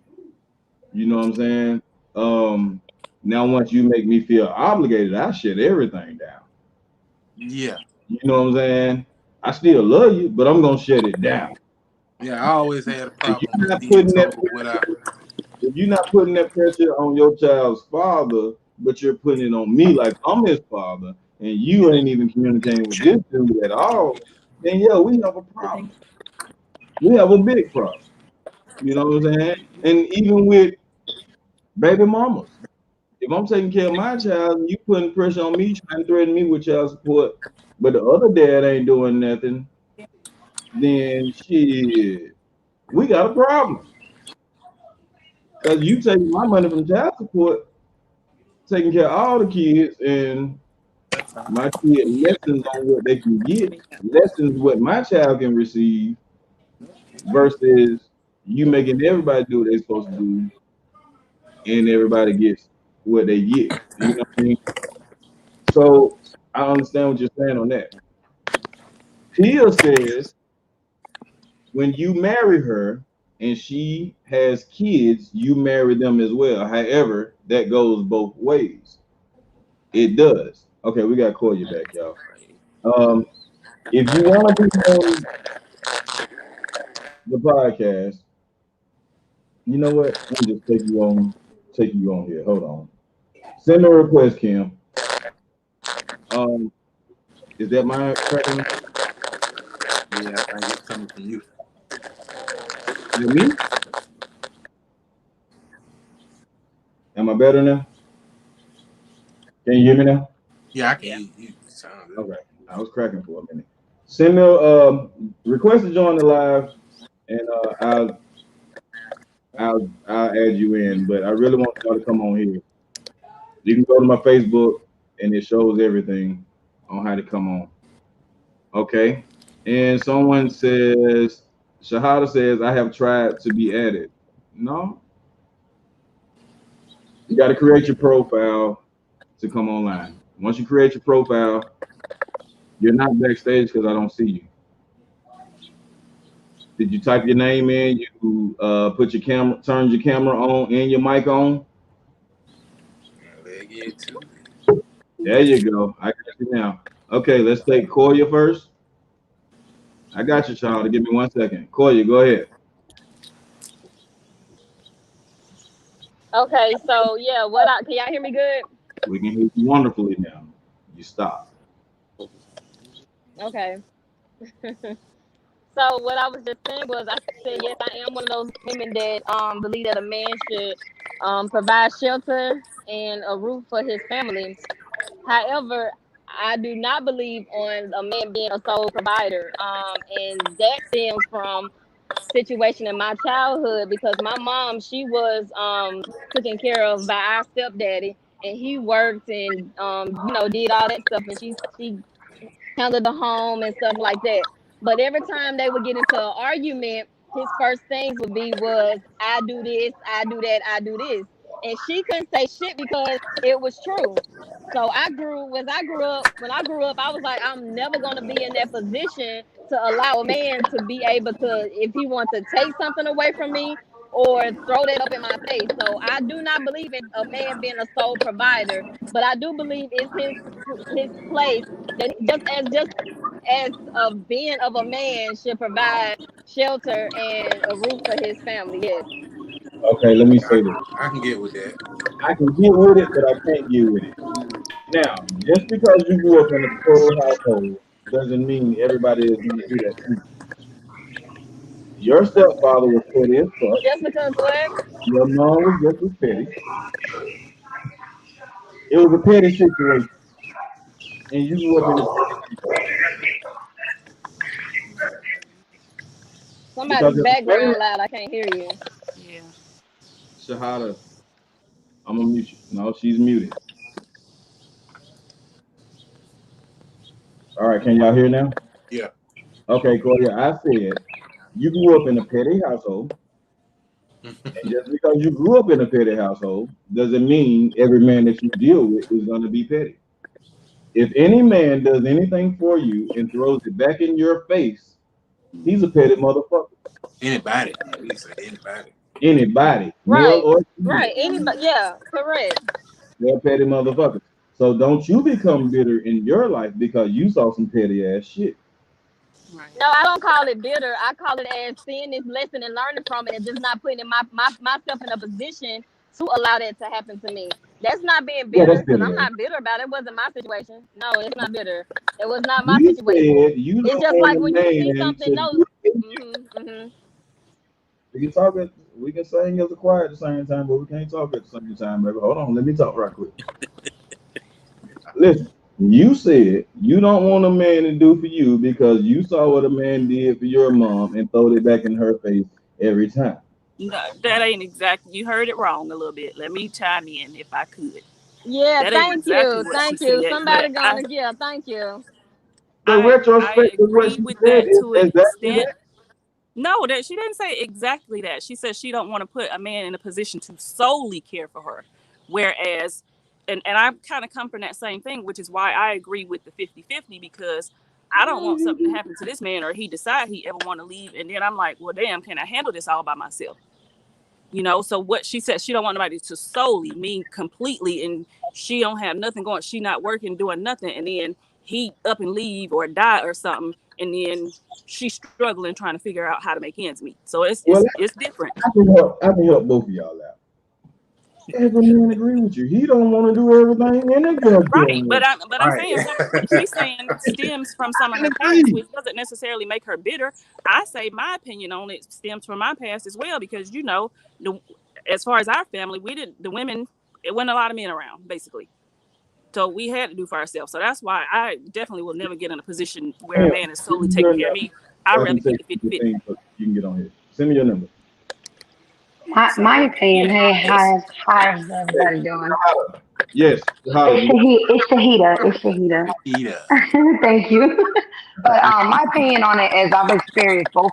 You know what I'm saying? Now once you make me feel obligated, I shut everything down. Yeah. You know what I'm saying? I still love you, but I'm gonna shut it down. Yeah, I always had a problem with being told without. If you're not putting that pressure on your child's father, but you're putting it on me like I'm his father, and you ain't even communicating with this dude at all, then yeah, we have a problem. We have a big problem. You know what I'm saying? And even with baby mamas, if I'm taking care of my child and you putting pressure on me, trying to threaten me with child support, but the other dad ain't doing nothing, then shit, we got a problem. Because you taking my money from child support, taking care of all the kids, and my kid lessons on what they can get, lessons what my child can receive, versus you making everybody do what they're supposed to do, and everybody gets what they get. You know what I mean? So I understand what you're saying on that. Pia says when you marry her and she has kids, you marry them as well. However, that goes both ways. It does. Okay, we got to call you back, y'all. If you want to be on the podcast, you know what? Let me just take you on here. Hold on. Send me a request, Kim. Is that my tracking? Yeah, I think it's coming from you. Is it me? Am I better now? Can you hear me now? Yeah, I can. You sound good. Okay, I was cracking for a minute. Send me request to join the live, and I'll add you in. But I really want y'all to come on here. You can go to my Facebook, and it shows everything on how to come on. Okay, and someone says, Shahada says, I have tried to be added. No, you got to create your profile to come online. Once you create your profile, you're not backstage because I don't see you. Did you type your name in? You put your camera, turned your camera on and your mic on? There you go. I got you now. Okay, let's take Koya first. I got you, child. Give me 1 second. Koya, go ahead. Okay, so yeah, can y'all hear me good? We can hear you wonderfully now. You stop. Okay. So what I was just saying was, I said yes, I am one of those women that believe that a man should provide shelter and a roof for his family. However, I do not believe on a man being a sole provider, and that stems from situation in my childhood because my mom, she was taken care of by our stepdaddy, and he worked and did all that stuff, and she handled the home and stuff like that. But every time they would get into an argument, his first things would be I do this, I do that, I do this. And she couldn't say shit because it was true. So when I grew up, I was like, I'm never gonna be in that position to allow a man to be able to, if he wants to take something away from me or throw that up in my face. So I do not believe in a man being a sole provider, but I do believe it's his place that just as a being of a man should provide shelter and a roof for his family. Yes. Okay, let me say this. I can get with that. I can get with it, but I can't get with it. Now, just because you grew up in a poor household doesn't mean everybody is going to do that too. Your stepfather was petty as fuck. Just because what? Your mom was just as petty. It was a petty situation. And you grew up in a Somebody's background loud. I can't hear you. Yeah. Shahada, I'm gonna mute you. No, she's muted. All right, can y'all hear now? Yeah. Okay, Koya, I said you grew up in a petty household. And just because you grew up in a petty household doesn't mean every man that you deal with is going to be petty. If any man does anything for you and throws it back in your face, he's a petty motherfucker. Anybody. At least anybody. Anybody. Right. Male or female. Right. Anybody. Yeah. Correct. They're petty motherfuckers. So don't you become bitter in your life because you saw some petty ass shit. Right. No, I don't call it bitter. I call it as seeing this lesson and learning from it and just not putting myself in a position to allow that to happen to me. That's not being bitter because I'm not bitter about it. It wasn't my situation. No, it's not bitter. It was not my situation. It's just like when you see something. No. We can sing as a choir at the same time, but we can't talk at the same time, baby. Hold on, let me talk right quick. Listen, you said you don't want a man to do for you because you saw what a man did for your mom and throwed it back in her face every time. No, that ain't exactly. You heard it wrong a little bit. Let me chime in if I could. Yeah, thank you. Thank you. Somebody gonna thank you. The retrospect I agree with that to an extent. No, that she didn't say exactly that. She said she don't want to put a man in a position to solely care for her. Whereas, and I kind of come from that same thing, which is why I agree with the 50-50, because I don't want something to happen to this man or he decide he ever want to leave. And then I'm like, well, damn, can I handle this all by myself? You know, so what she said, she don't want nobody to solely mean completely, and she don't have nothing going. She not working, doing nothing. And then he up and leave or die or something. And then she's struggling trying to figure out how to make ends meet. So it's different. I can help both of y'all out. Every man agree with you. He don't want to do everything in the good. Right, but I'm saying what she's saying stems from some of her past, which doesn't necessarily make her bitter. I say my opinion on it stems from my past as well, because as far as our family, the women, it wasn't a lot of men around, basically. So we had to do for ourselves. So that's why I definitely will never get in a position where a man is solely taking care of me. I'd rather keep it 50-50. You can get on here. Send me your number. My opinion. Hey, how's everybody doing? Yes, It's Holly. Shahida. It's Shahida. It's Shahida. Yeah. Thank you. But my opinion on it is I've experienced both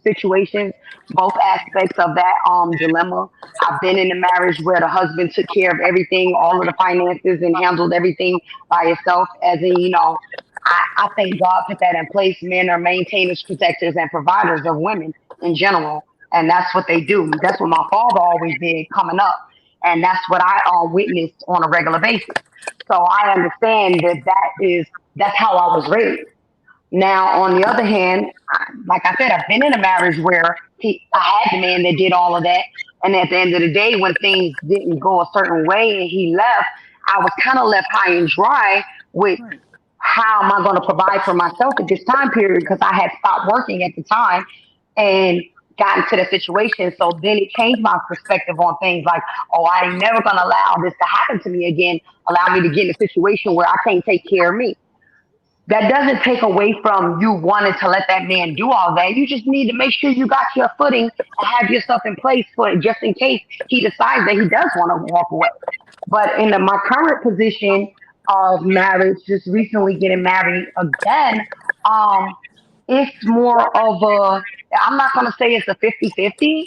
situations, both aspects of that dilemma. I've been in a marriage where the husband took care of everything, all of the finances, and handled everything by himself. As in, I think God put that in place. Men are maintainers, protectors, and providers of women in general, and that's what they do. That's what my father always did coming up, and that's what I witnessed on a regular basis. So I understand that that's how I was raised. Now, on the other hand, like I said, I've been in a marriage where I had the man that did all of that, and at the end of the day, when things didn't go a certain way and he left, I was kind of left high and dry with Right. how am I going to provide for myself at this time period because I had stopped working at the time and got into the situation. So then it changed my perspective on things like, oh, I ain't never going to allow this to happen to me again. Allow me to get in a situation where I can't take care of me. That doesn't take away from you wanting to let that man do all that. You just need to make sure you got your footing and have yourself in place for just in case he decides that he does want to walk away. But in my current position of marriage, just recently getting married again, um, it's more of a, I'm not going to say it's a 50-50,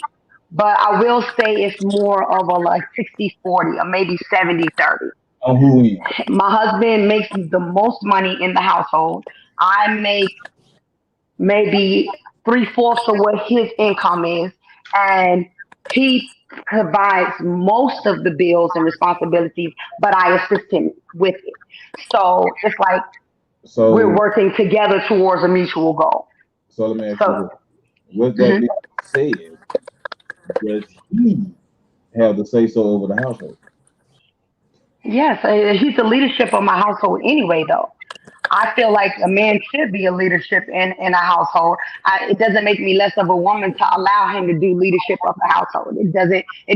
but I will say it's more of a like 60-40 or maybe 70-30. On who end? My husband makes the most money in the household. I make maybe three-fourths of what his income is, and he provides most of the bills and responsibilities, but I assist him with it. So it's like we're So, working together towards a mutual goal. so let me ask you So, this. With that mhm. being said, does he have the say so over the household? Yes, he's the leadership of my household anyway, though. I feel like a man should be a leadership in a household. It doesn't make me less of a woman to allow him to do leadership of the household. It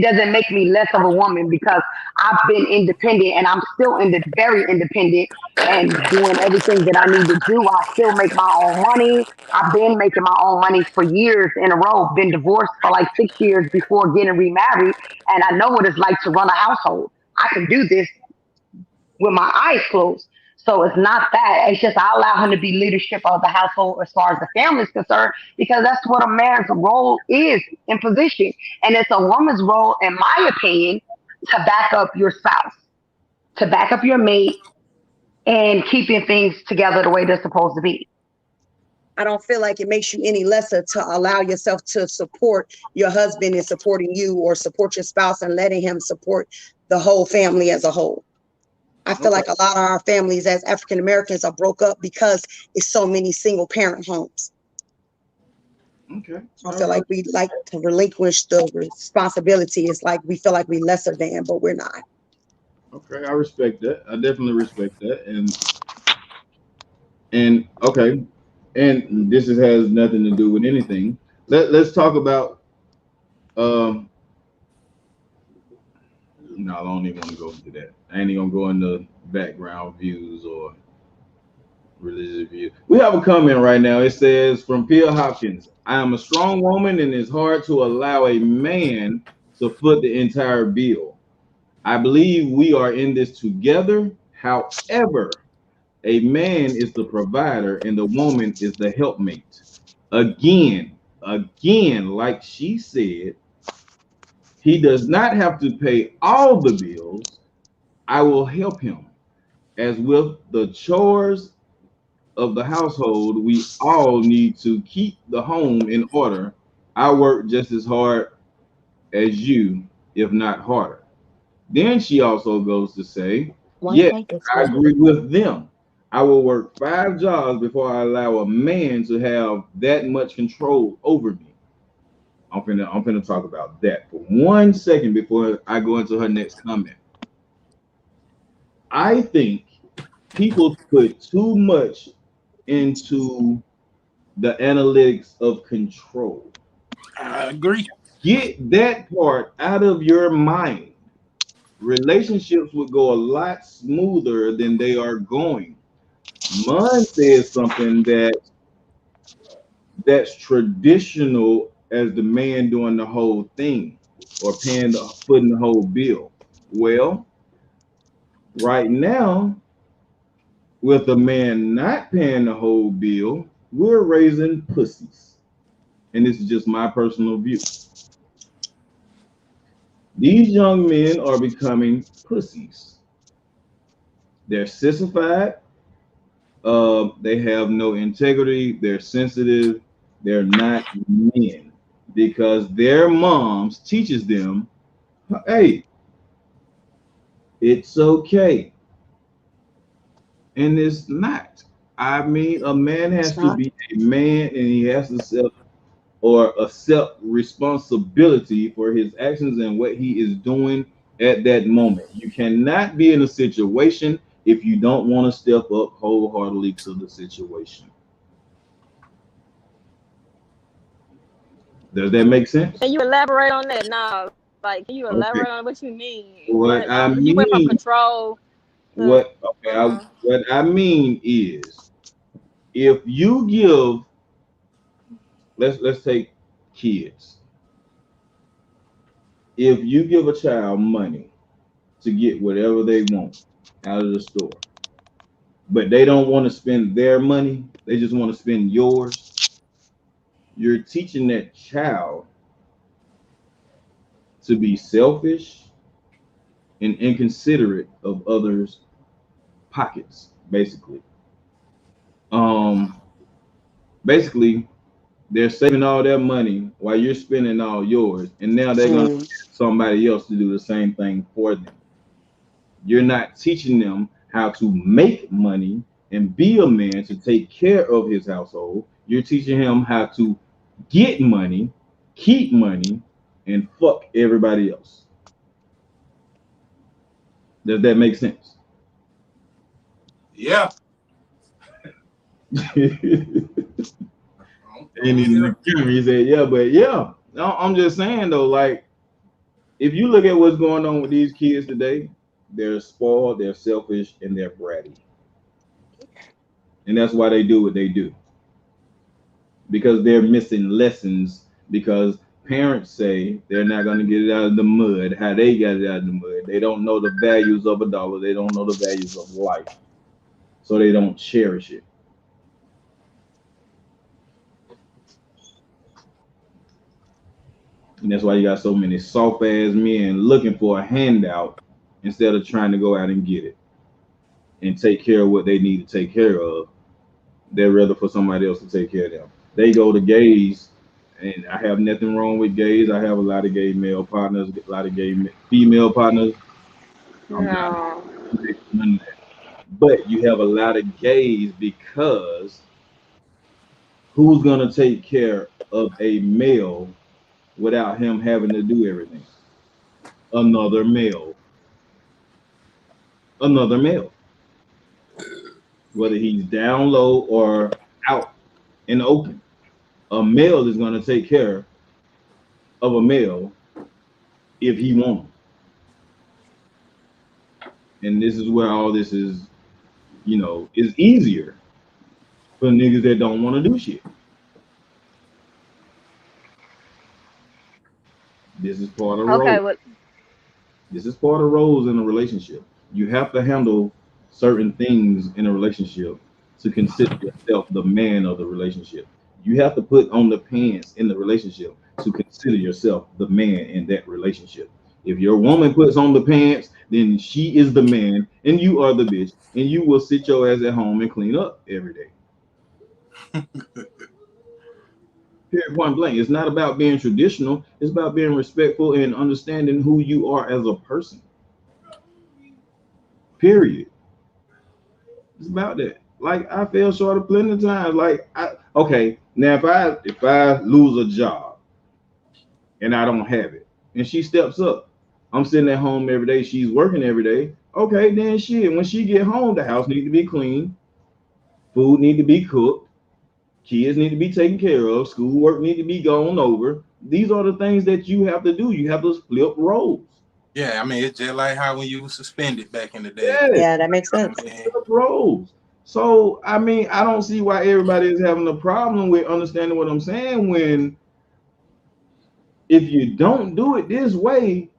doesn't make me less of a woman because I've been independent and I'm still very independent and doing everything that I need to do. I still make my own money. I've been making my own money for years in a row. Been divorced for like 6 years before getting remarried, and I know what it's like to run a household. I can do this with my eyes closed. So it's not that. It's just I allow him to be leadership of the household as far as the family is concerned, because that's what a man's role is in position. And it's a woman's role, in my opinion, to back up your spouse, to back up your mate, and keeping things together the way they're supposed to be. I don't feel like it makes you any lesser to allow yourself to support your husband in supporting you or support your spouse and letting him support the whole family as a whole. I feel Okay. like a lot of our families as African Americans are broke up because it's so many single parent homes. Okay. I feel like we like to relinquish the responsibility. It's like we feel like we lesser than, but we're not. Okay. I respect that. I definitely respect that. And okay. And has nothing to do with anything. Let's talk about um no, I don't even want to go into that. I ain't even gonna go into background views or religious views. We have a comment right now. It says from Pia Hopkins, I am a strong woman and it's hard to allow a man to foot the entire bill. I believe we are in this together. However, a man is the provider and the woman is the helpmate. Again, like she said, he does not have to pay all the bills. I will help him. As with the chores of the household, we all need to keep the home in order. I work just as hard as you, if not harder. Then she also goes to say, yes, I agree with them. I will work 5 jobs before I allow a man to have that much control over me. I'm finna talk about that for 1 second before I go into her next comment. I think people put too much into the analytics of control. I agree. Get that part out of your mind. Relationships would go a lot smoother than they are going. Mine says something that's traditional as the man doing the whole thing or putting the whole bill. Well, Right now, with a man not paying the whole bill, we're raising pussies. And this is just my personal view. These young men are becoming pussies. They're sissified. They have no integrity. They're sensitive. They're not men because their moms teaches them, hey, it's okay. And it's not. I mean, a man has to be a man, and he has to accept responsibility for his actions and what he is doing at that moment. You cannot be in a situation if you don't want to step up wholeheartedly to the situation. Does that make sense? Can you elaborate on that? No, like, can you elaborate on what you mean? What I mean, you went from control. What I mean is, if you give, let's take kids. If you give a child money to get whatever they want out of the store, but they don't want to spend their money, they just want to spend yours, you're teaching that child to be selfish and inconsiderate of others' pockets, basically. Basically, they're saving all their money while you're spending all yours, and now they're going to get somebody else to do the same thing for them. You're not teaching them how to make money and be a man to take care of his household. You're teaching him how to get money, keep money, and fuck everybody else. Does that make sense? Yeah. And he said, yeah, but yeah. No, I'm just saying though, like, if you look at what's going on with these kids today, they're spoiled, they're selfish, and they're bratty. And that's why they do what they do. Because they're missing lessons, because parents say they're not going to get it out of the mud, how they got it out of the mud. They don't know the values of a dollar. They don't know the values of life. So they don't cherish it. And that's why you got so many soft ass men looking for a handout instead of trying to go out and get it and take care of what they need to take care of. They'd rather for somebody else to take care of them. They go to gays, and I have nothing wrong with gays. I have a lot of gay male partners, a lot of gay female partners. No. But you have a lot of gays because who's gonna take care of a male without him having to do everything? Another male. Another male. Whether he's down low or out in the open, a male is going to take care of a male if he wants. And this is where all this is, is easier for niggas that don't want to do shit. This is part of roles. This is part of roles in a relationship. You have to handle certain things in a relationship to consider yourself the man of the relationship. You have to put on the pants in the relationship to consider yourself the man in that relationship. If your woman puts on the pants, then she is the man and you are the bitch, and you will sit your ass at home and clean up every day. Period, point blank. It's not about being traditional. It's about being respectful and understanding who you are as a person. Period. It's about that. Like, I fell short of plenty of times. Like, okay, now if I lose a job and I don't have it, and she steps up, I'm sitting at home every day, she's working every day. Okay, then shit, when she get home, the house need to be clean, food need to be cooked, kids need to be taken care of, schoolwork need to be gone over. These are the things that you have to do. You have to flip roles. Yeah, I mean, it's just like how when you were suspended back in the day. Yeah, that makes sense. Flip roles. So, I mean, I don't see why everybody is having a problem with understanding what I'm saying, when if you don't do it this way,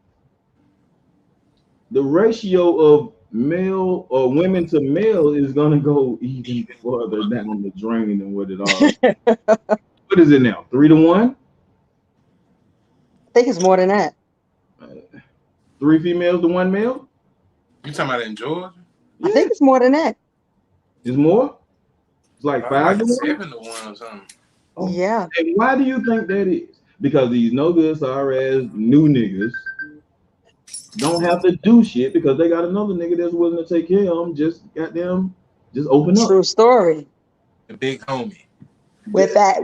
the ratio of male or women to male is gonna go even further down the drain than what it already. What is it now? 3-1? I think it's more than that. 3 females to 1 male? You talking about in Georgia? I think it's more than that. It's more? It's like 5 to 1? 7 to 1 or something. Yeah. And why do you think that is? Because these no good sorry ass new niggas don't have to do shit because they got another nigga that's willing to take care of them. Just open up. True story. The big homie. With that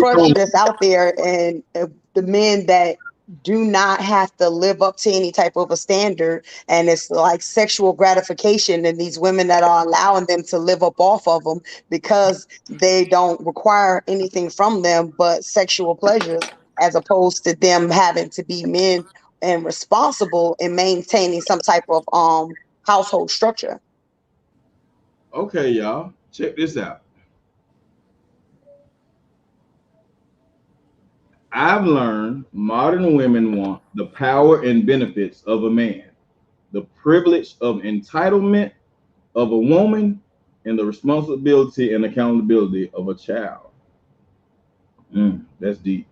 crush that's out there, and the men that do not have to live up to any type of a standard, and it's like sexual gratification, and these women that are allowing them to live up off of them because they don't require anything from them but sexual pleasures, as opposed to them having to be men and responsible in maintaining some type of household structure. Okay, y'all, check this out. I've learned modern women want the power and benefits of a man, the privilege of entitlement of a woman, and the responsibility and accountability of a child. That's deep.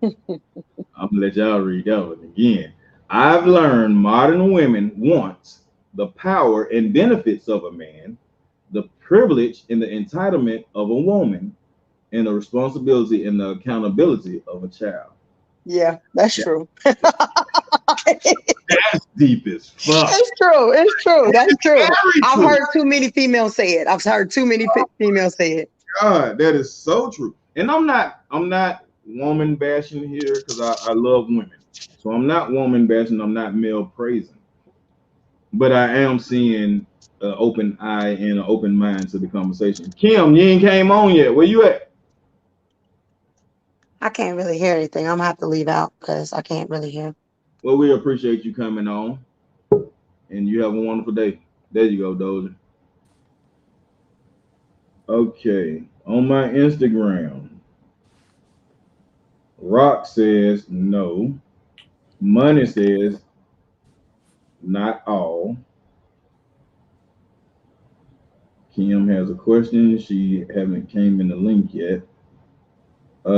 I'm gonna let y'all read that one again. I've learned modern women want the power and benefits of a man, the privilege and the entitlement of a woman, and the responsibility and the accountability of a child. Yeah, that's true. That's deep as fuck. It's true. It's true. That's true. Very I've true. heard too many females say it. I've heard too many females say it. God, that is so true. And I'm not woman bashing here because I love women. So I'm not woman bashing, I'm not male praising. But I am seeing an open eye and an open mind to the conversation. Kim, you ain't came on yet. Where you at? I can't really hear anything. I'm gonna have to leave out because I can't really hear. Well, we appreciate you coming on. And you have a wonderful day. There you go, Doja. Okay, on my Instagram, Rock says no. Money says not all. Kim has a question. She haven't came in the link yet. This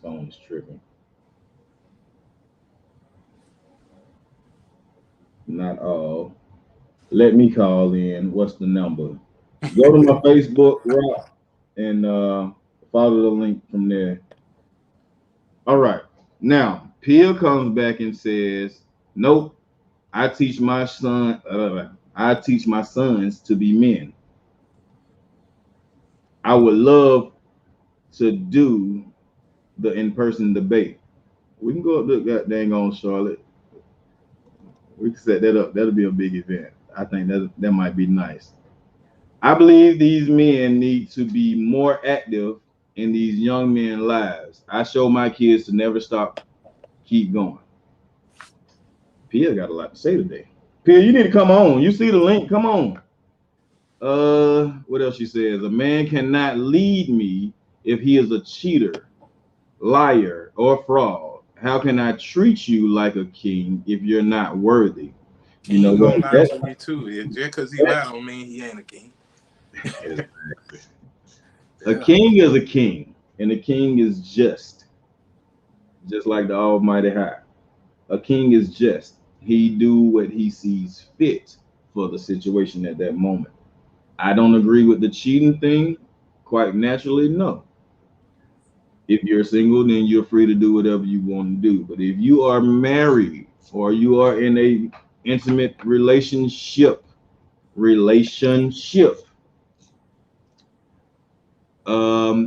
phone is tripping. Not all. Let me call in. What's the number? Go to my Facebook, Rock, and follow the link from there. All right. Now, Pia comes back and says, nope, I teach my sons to be men. I would love to do the in-person debate. We can go up to that dang on Charlotte. We can set that up. That'll be a big event. I think that might be nice. I believe these men need to be more active in these young men's lives. I show my kids to never stop, keep going. Pia got a lot to say today. Pia, you need to come on. You see the link? Come on. What else she says? A man cannot lead me if he is a cheater, liar, or fraud. How can I treat you like a king if you're not worthy? You know what? Lie to me too. Just because he lied don't mean he ain't a king. A king is a king, and a king is just like the Almighty High. A king is just. He do what he sees fit for the situation at that moment. I don't agree with the cheating thing. Quite naturally, no. If you're single, then you're free to do whatever you want to do. But if you are married or you are in a intimate relationship,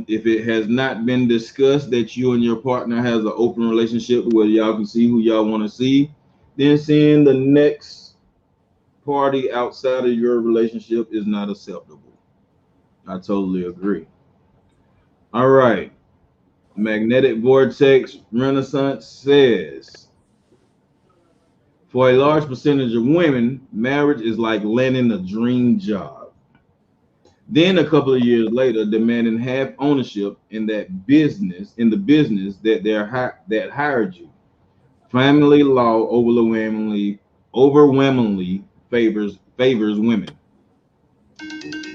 if it has not been discussed that you and your partner has an open relationship where y'all can see who y'all want to see, then seeing the next party outside of your relationship is not acceptable. I totally agree. All right. Magnetic Vortex Renaissance says, for a large percentage of women, marriage is like landing a dream job. Then a couple of years later, demanding half ownership in the business that hired you. Family law overwhelmingly overwhelmingly favors women.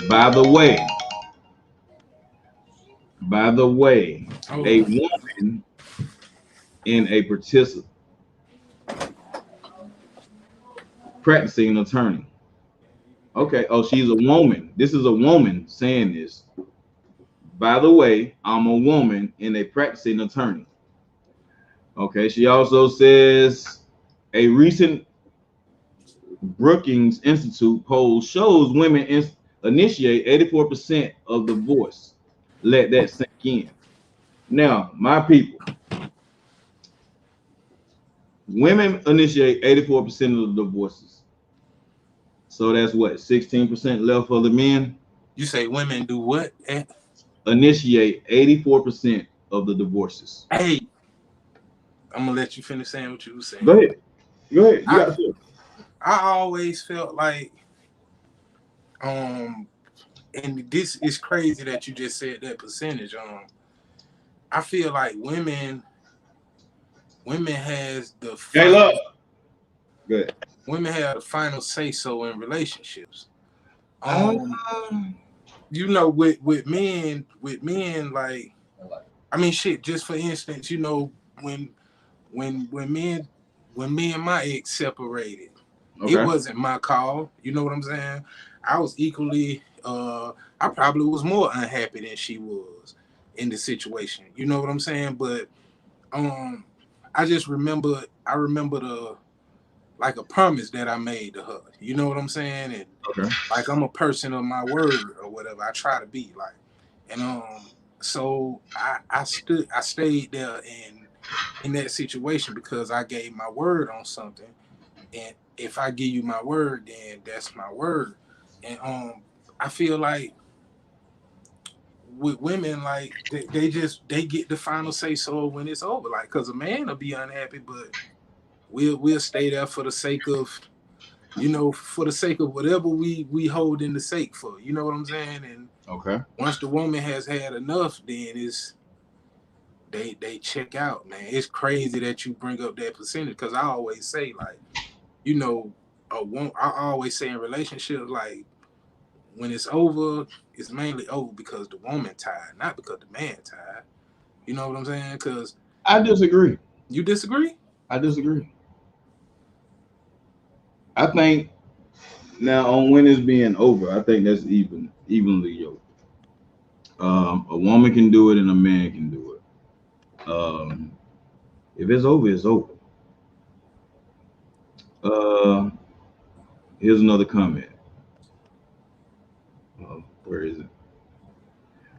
By the way, Oh, a woman in a practicing attorney. Okay. Oh, she's a woman. This is a woman saying this. By the way, I'm a woman and a practicing attorney. Okay. She also says a recent Brookings Institute poll shows women initiate 84% of the divorce. Let that sink in. Now, my people, women initiate 84% of the divorces. So that's what, 16% left for the men? You say women do what? Initiate 84% of the divorces. Hey, I'm gonna let you finish saying what you were saying. Go ahead. You got to. I always felt like, and this is crazy that you just said that percentage. I feel like women has the Caleb. Good. Women have the final say so in relationships. You know, with men, like, I mean, shit. Just for instance, you know, when me and my ex separated, Okay. it wasn't my call. You know what I'm saying? I was equally. I probably was more unhappy than she was in the situation. You know what I'm saying? But I just remember. I remember like a promise that I made to her. You know what I'm saying? And Okay. like, I'm a person of my word or whatever. I try to be like, and so I stayed there in that situation because I gave my word on something. And if I give you my word, then that's my word. And I feel like with women, like they get the final say so when it's over. Like, cause a man will be unhappy, but we'll stay there for the sake of, you know, for the sake of whatever we hold in the sake for. You know what I'm saying? And Okay. once the woman has had enough, then they check out, man. It's crazy that you bring up that percentage, because I always say, like, you know, I always say in relationships, like, when it's over, it's mainly over because the woman tired, not because the man tired. You know what I'm saying? Because I disagree. You disagree? I disagree. I think now on when it's being over, I think that's evenly yoked. A woman can do it and a man can do it. If it's over, it's over. Here's another comment. Where is it?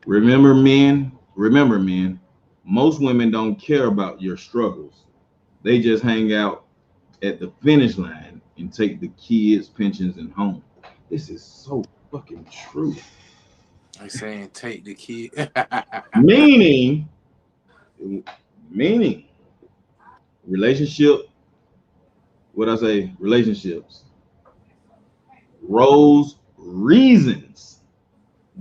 Remember, men, most women don't care about your struggles. They just hang out at the finish line and take the kids' pensions and home. This is so fucking true. I'm saying take the kid. meaning relationship, relationships, roles, reasons.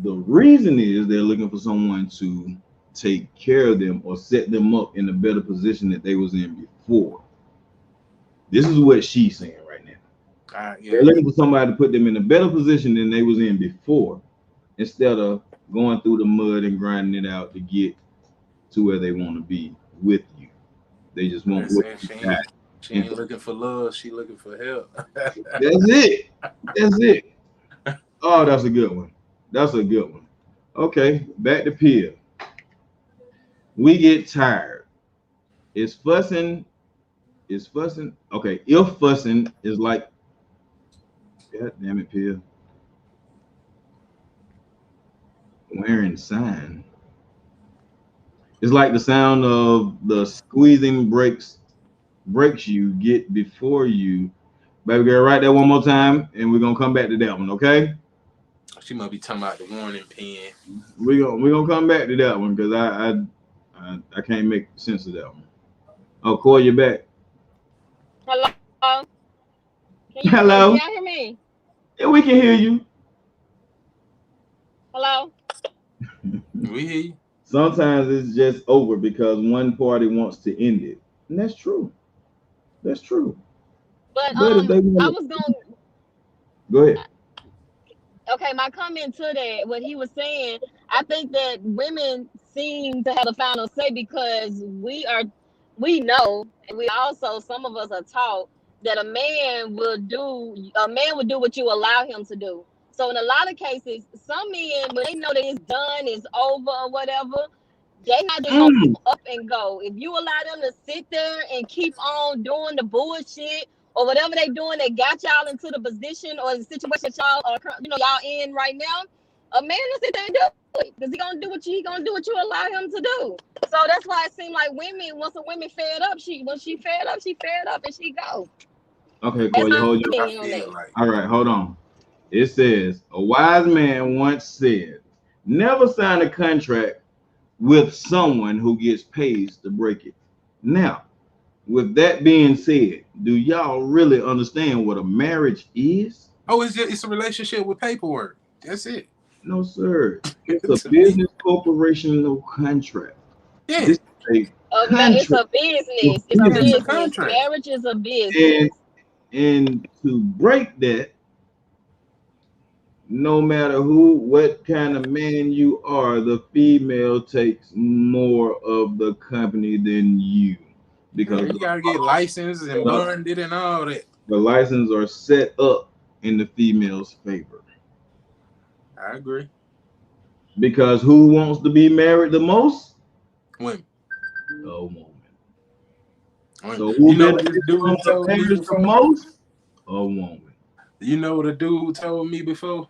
The reason is they're looking for someone to take care of them or set them up in a better position that they was in before. This is what she's saying right now. Yeah. They're looking for somebody to put them in a better position than they was in before, instead of going through the mud and grinding it out to get to where they want to be with you. They just want what you got. She ain't looking for love. She looking for help. That's it. That's it. Oh, that's a good one. That's a good one. Okay, back to Pia. We get tired. Is fussing. Okay, if fussing is like, God damn it, Pia. Wearing sign. It's like the sound of the squeezing brakes you get before you. Baby girl, write that one more time, and we're gonna come back to that one, okay? She might be talking about the warning pen. We're gonna come back to that one because I can't make sense of that one. Oh, Corey, you're back. Hello. Hello. Can y'all hear me? Yeah, we can hear you. Hello. We hear you. Sometimes it's just over because one party wants to end it, and that's true. That's true. But But if they I want was to, going. go ahead. Okay, my comment to that, what he was saying, I think that women seem to have the final say because we know, and we also, some of us are taught that a man will do what you allow him to do. So in a lot of cases, some men, when they know that it's done, it's over or whatever, they not just gonna Mm, up and go. If you allow them to sit there and keep on doing the bullshit or whatever they doing, they got y'all into the position or the situation y'all are, y'all in right now. A man will sit there and do it because he gonna do what you allow him to do. So that's why it seems like women, once a woman fed up, she fed up and she go. okay, That's Corey, my hold your. I opinion on that. feel like All right, hold on. It says a wise man once said, "Never sign a contract with someone who gets paid to break it." Now, with that being said, do y'all really understand what a marriage is? it's a relationship with paperwork. That's it. No, sir. It's a To me, business corporational contract. yeah, This is a It's a contract. business. It's a yeah, it's a business. contract. Marriage is a business. And to break that, no matter what kind of man you are, the female takes more of the company than you Yeah, because you gotta get licensed and bonded and all that. the licenses are set up in the female's favor. I agree. Because who wants to be married the most? Women. A woman. Women. So who You know what this benefits dude from the told me marriage the before? most? A woman. You know what a dude told me before?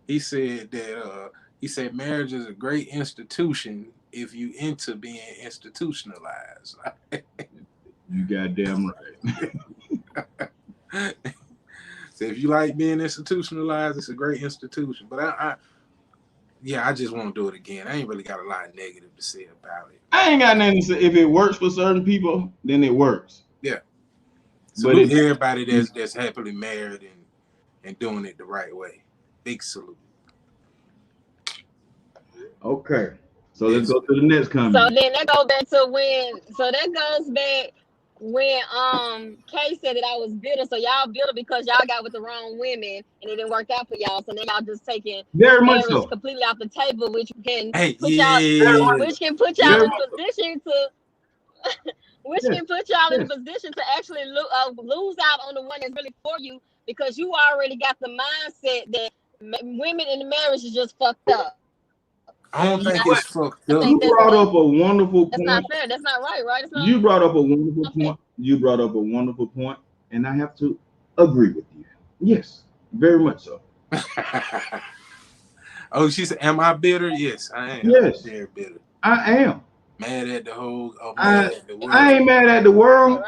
He said that he said marriage is a great institution if you into being institutionalized. You goddamn right. So if you like being institutionalized, it's a great institution. But I just won't do it again. I ain't really got a lot of negative to say about it. I ain't got nothing to say. If it works for certain people, then it works. Yeah. But Salute everybody that's happily married and doing it the right way. Big salute. Okay. So let's go to the next comment. So then that goes back to when Kay said that I was bitter. So y'all bitter because y'all got with the wrong women and it didn't work out for y'all. So now y'all just taking Very much marriage so. completely off the table, which can Hey, put yeah. y'all in Very position to can put y'all in a position to actually lose out on the one that's really for you because you already got the mindset that women in the marriage is just fucked up. I don't think it's fucked up. You brought up a wonderful That's point. not fair. That's not right, right? It's not You brought up a wonderful point. You brought up a wonderful point, and I have to agree with you. Yes, very much so. Oh, she said, "Am I bitter?" Yes, I am. Yes. Very bitter. I am. Mad at the whole. I ain't mad at the world,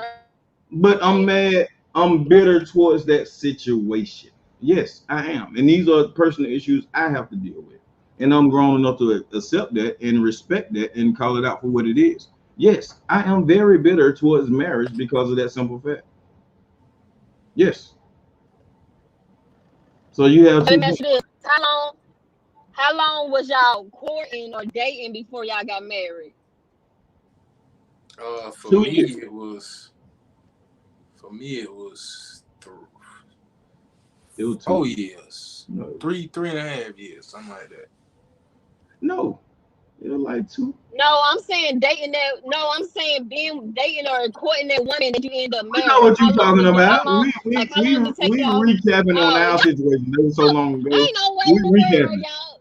but I'm mad. I'm bitter towards that situation. Yes, I am, and these are personal issues I have to deal with. And I'm grown enough to accept that and respect that and call it out for what it is. Yes, I am very bitter towards marriage because of that simple fact. Yes. So you have Let me ask you this. How long was y'all courting or dating before y'all got married? For me, it was 4 years. No. 3.5 years, something like that. No, it was like 2. No, I'm saying dating that. No, I'm saying dating or courting that woman that you end up marrying. I know what you're talking about. How long did it take We y'all? recapping on our situation. That was so long ago. Ain't no way We in the world, recapping. y'all.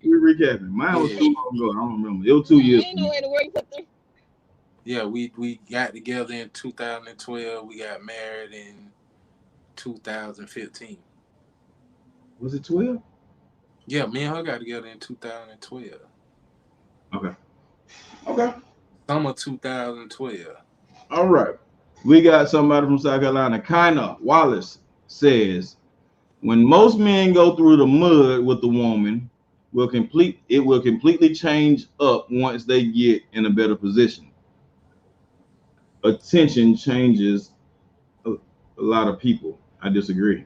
We recapping. Mine was too long ago. I don't remember. It was 2 years. Ain't no way in the world you put there. Yeah, we got together in 2012. We got married in 2015. Was it 12? Yeah, me and her got together in 2012. Okay. Summer 2012. All right. We got somebody from South Carolina. Kinda Wallace says, when most men go through the mud with the woman, it will completely change up once they get in a better position. Attention changes a lot of people. I disagree.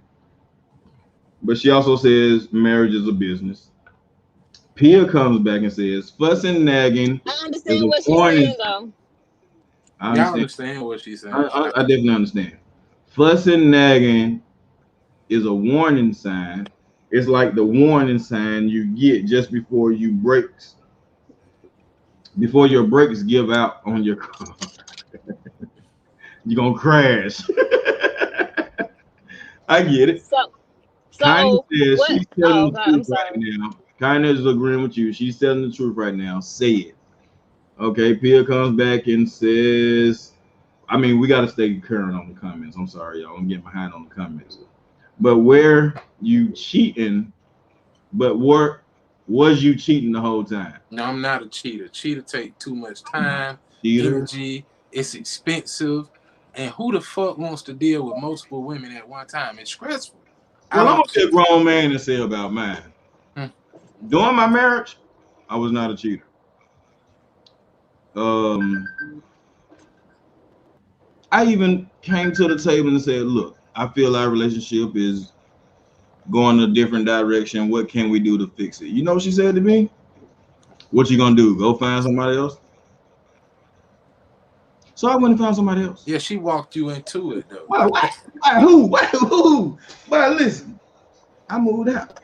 But she also says marriage is a business. Pia comes back and says, fussing, nagging. I understand what she's saying, though. I Y'all understand what she's saying. I definitely understand. Fussing, nagging is a warning sign. It's like the warning sign you get just before your brakes give out on your car. You're gonna crash. I get it. So Kindness says what? she's Oh telling the God, I'm truth right sorry. now. Kindness is agreeing with you. She's telling the truth right now. Say it. Okay, Pia comes back and says, I mean, we got to stay current on the comments. I'm sorry, y'all. I'm getting behind on the comments. But where you cheating, but where was you cheating the whole time? No, I'm not a cheater. Cheater take too much time, Cheater. energy. It's expensive. And who the fuck wants to deal with multiple women at one time? It's stressful. Well, I'm gonna be a grown man and say about mine. During my marriage, I was not a cheater. I even came to the table and said, look, I feel our relationship is going a different direction. What can we do to fix it? You know what she said to me? What you gonna do? Go find somebody else? So I went and found somebody else. Yeah, she walked you into it though. Who? But listen, I moved out.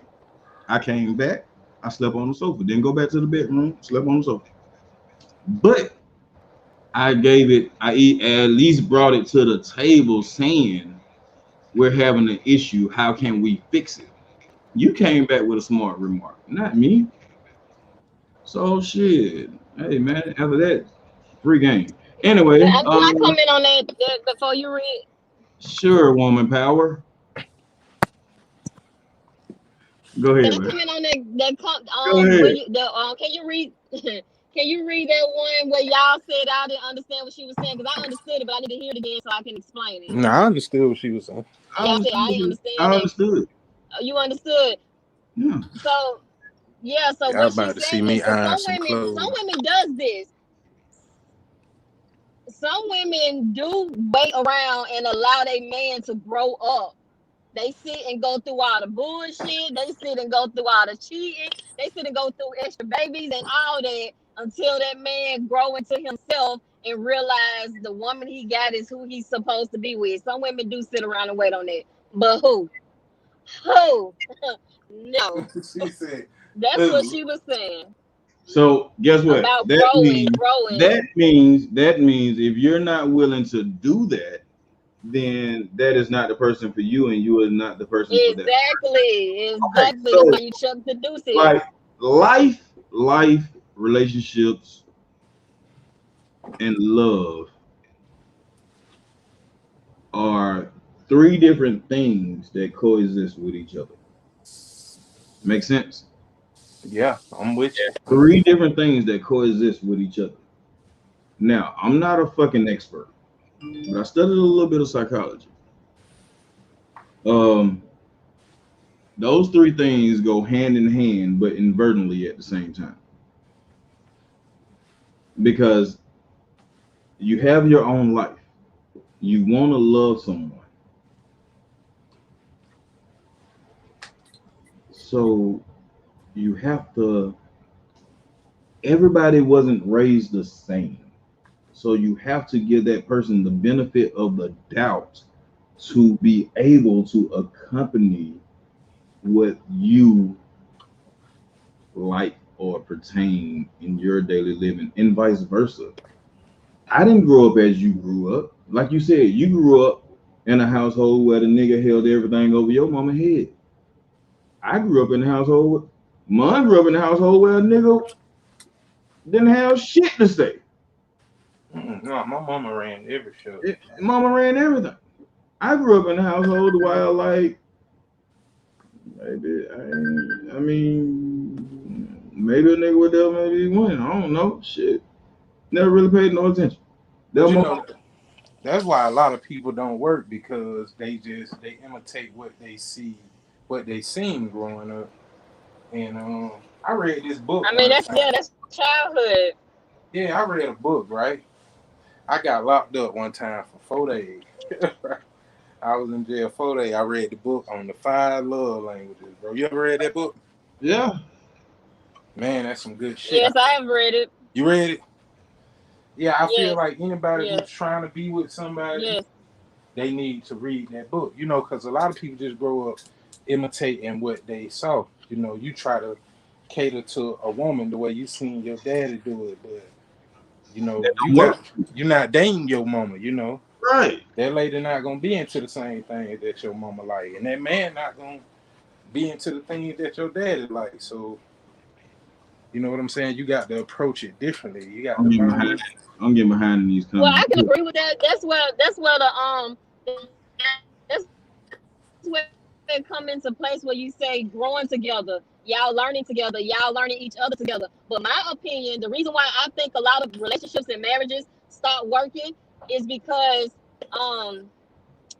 I came back. I slept on the sofa. Didn't go back to the bedroom. Slept on the sofa. But I at least brought it to the table saying we're having an issue. How can we fix it? You came back with a smart remark, not me. So shit. Hey man, after that, free game. Anyway, Can I comment on that before you read? Sure, woman power. Go ahead. Can I comment on Go ahead. can you read? Can you read that one where y'all said I didn't understand what she was saying? Because I understood it, but I need to hear it again so I can explain it. No, I understood what she was saying. I didn't understand. I understood. You understood. Yeah. So Y'all about to see me iron some clothes. Some women does this. Some women do wait around and allow their man to grow up. They sit and go through all the bullshit. They sit and go through all the cheating. They sit and go through extra babies and all that until that man grow into himself and realize the woman he got is who he's supposed to be with. Some women do sit around and wait on that. But who? No. She said, that's what she was saying. So guess what? About That growing. means if you're not willing to do that, then that is not the person for you, and you are not the person for that. Exactly. Okay, That's why you chuck the deuces. Like life, relationships, and love are three different things that coexist with each other. Make sense? Yeah, I'm with you. Three different things that coexist with each other. Now, I'm not a fucking expert, but I studied a little bit of psychology. Those three things go hand in hand, but inadvertently at the same time. Because you have your own life. You want to love someone. So you have to, everybody wasn't raised the same. So you have to give that person the benefit of the doubt to be able to accompany what you like or pertain in your daily living, and vice versa. I didn't grow up as you grew up. Like you said, you grew up in a household where the nigga held everything over your mama's head. I grew up in a household, Mom grew up in a household where a nigga didn't have shit to say. No, my mama ran every show. Mama ran everything. I grew up in a household where, like, maybe maybe a nigga would there, maybe he win. I don't know. Shit. Never really paid no attention. That's why a lot of people don't work, because they imitate what they see, what they seen growing up. And I read this book. I mean, that's childhood. Yeah, I read a book, right? I got locked up one time for 4 days. I was in jail 4 days. I read the book on the 5 love languages, bro. You ever read that book? Yeah. Man, that's some good shit. Yes, I have read it. You read it? Yeah, I feel like anybody who's trying to be with somebody, they need to read that book. You know, because a lot of people just grow up imitating what they saw. You know, you try to cater to a woman the way you seen your daddy do it, but you know, you're not dating your mama. You know, Right. that lady not gonna be into the same thing that your mama like, and that man not gonna be into the things that your daddy like. So, you know what I'm saying? You got to approach it differently. You got to learn. I'm getting behind these comments. Well, I can agree with that. That's where it come into place where you say growing together, y'all learning together, y'all learning each other together. But my opinion, the reason why I think a lot of relationships and marriages start working is because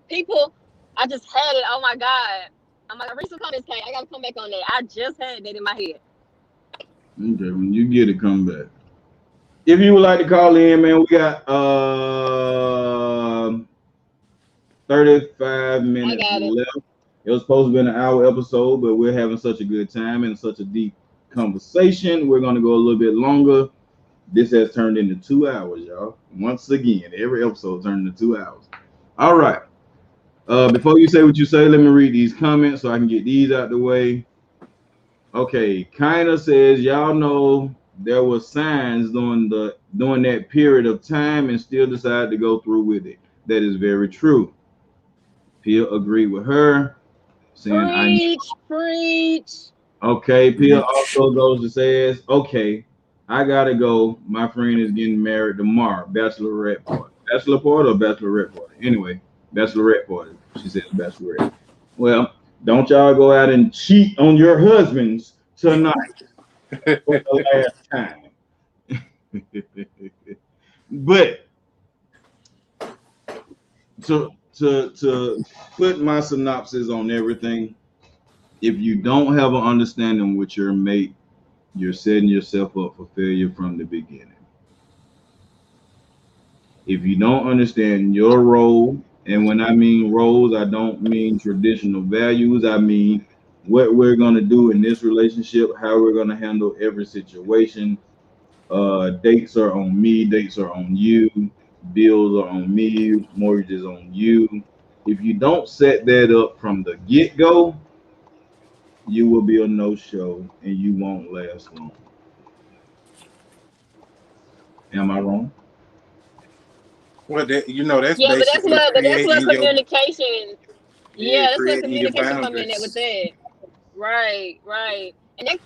people, I just had it. Oh my God. My recent comments came. I gotta come back on that. I just had that in my head. Okay, when you get it, come back. If you would like to call in, man, we got 35 minutes left. It was supposed to be an hour episode, but we're having such a good time and such a deep conversation. We're going to go a little bit longer. This has turned into 2 hours, y'all. Once again, every episode turned into 2 hours. All right. Before you say what you say, let me read these comments so I can get these out the way. Okay, kinda says, y'all know there were signs during that period of time and still decided to go through with it. That is very true. Pia agreed with her, saying, Preach. Okay, Pia also goes to says, okay, I gotta go. My friend is getting married tomorrow. Bachelorette party. Bachelor party or bachelorette party? Anyway, bachelorette party. She says bachelorette. Well, don't y'all go out and cheat on your husbands tonight for the last time. But to put my synopsis on everything, if you don't have an understanding with your mate, you're setting yourself up for failure from the beginning. If you don't understand your role, and when I mean roles, I don't mean traditional values. I mean what we're going to do in this relationship, how we're going to handle every situation. Dates are on me, dates are on you, bills are on me, mortgages on you. If you don't set that up from the get-go, you will be a no-show and you won't last long. Am I wrong? Well, you know, that's yeah, but that's where communication. That's where creating communication comes in there with that. Right. And that's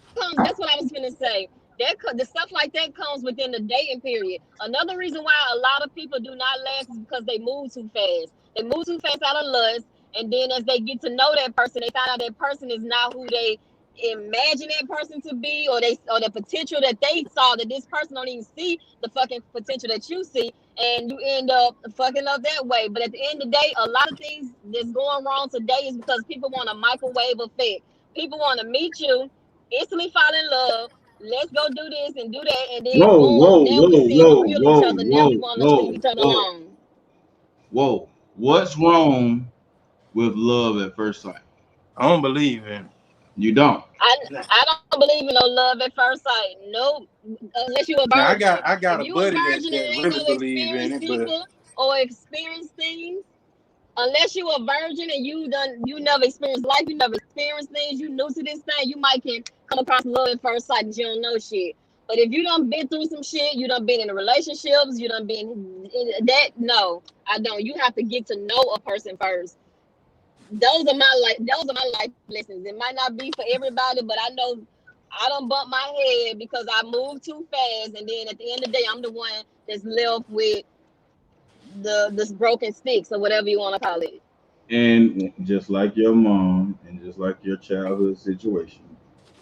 what I was gonna say. The stuff like that comes within the dating period. Another reason why a lot of people do not last is because they move too fast. They move too fast out of lust, and then as they get to know that person, they find out that person is not who they imagine that person to be, or the potential that they saw, that this person don't even see the fucking potential that you see, and you end up fucking up that way. But at the end of the day, a lot of things that's going wrong today is because people want a microwave effect. People want to meet you, instantly fall in love. Let's go do this and do that, and then Whoa. What's wrong with love at first sight? I don't believe in. You don't? I don't believe in no love at first sight. Nope. Unless you're a virgin. Now, I got a buddy that really believe in it, but or experience things. Unless you're a virgin and you never experienced life, you never experienced things, you new to this thing, you might can come across love at first sight and you don't know shit. But if you done been through some shit, you done been in relationships, you done been in that, no, I don't. You have to get to know a person first. Those are my life lessons. It might not be for everybody, but I know I done bumped my head because I moved too fast, and then at the end of the day, I'm the one that's left with this broken sticks or whatever you want to call it. And just like your mom and just like your childhood situation,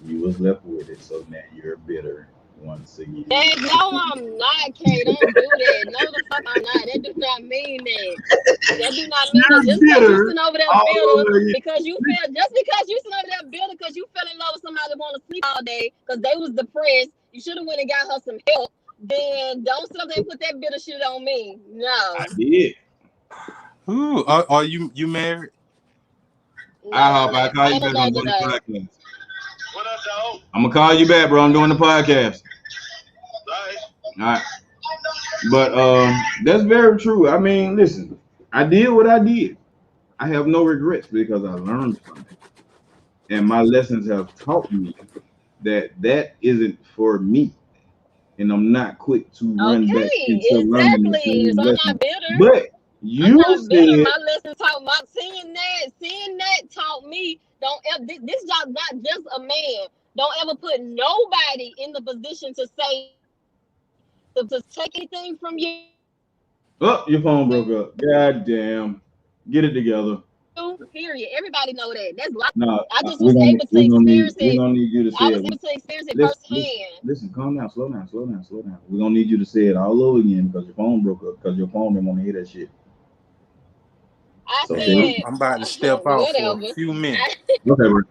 you was left with it, so now you're bitter once again. Dad, no, I'm not, Kay. Don't do that. No, the fuck I'm not. That do not mean that. That do not mean that. Just because you sit over there bitter, because you fell in love with somebody that want to sleep all day because they was depressed, you should have went and got her some help. Then don't sit up there and put that bitter shit on me. No. I did. Ooh, are you married? No, I call you back on the podcast. What up, dog? I'm gonna call you back, bro. I'm doing the podcast. All right. But that's very true. I mean, listen, I did what I did. I have no regrets because I learned from it. And my lessons have taught me that isn't for me. And I'm not quick to run back Okay, into learning the exactly. same So I'm lesson. not bitter. But I'm you not bitter. said, My lesson taught my seeing that taught me don't ever this job not just a man. Don't ever put nobody in the position to say to take anything from you. oh, your phone broke up. God damn. Get it together. Period. Everybody know that. That's like No, I just we're was gonna able to we're gonna need experience we're it. gonna need you to I say was it. able to experience it Listen, firsthand. listen, calm down, slow down, slow down, slow down. We're gonna need you to say it all over again because your phone broke up because your phone didn't want to hear that shit. I So said I'm about to step out for whatever. a few minutes. okay, bro.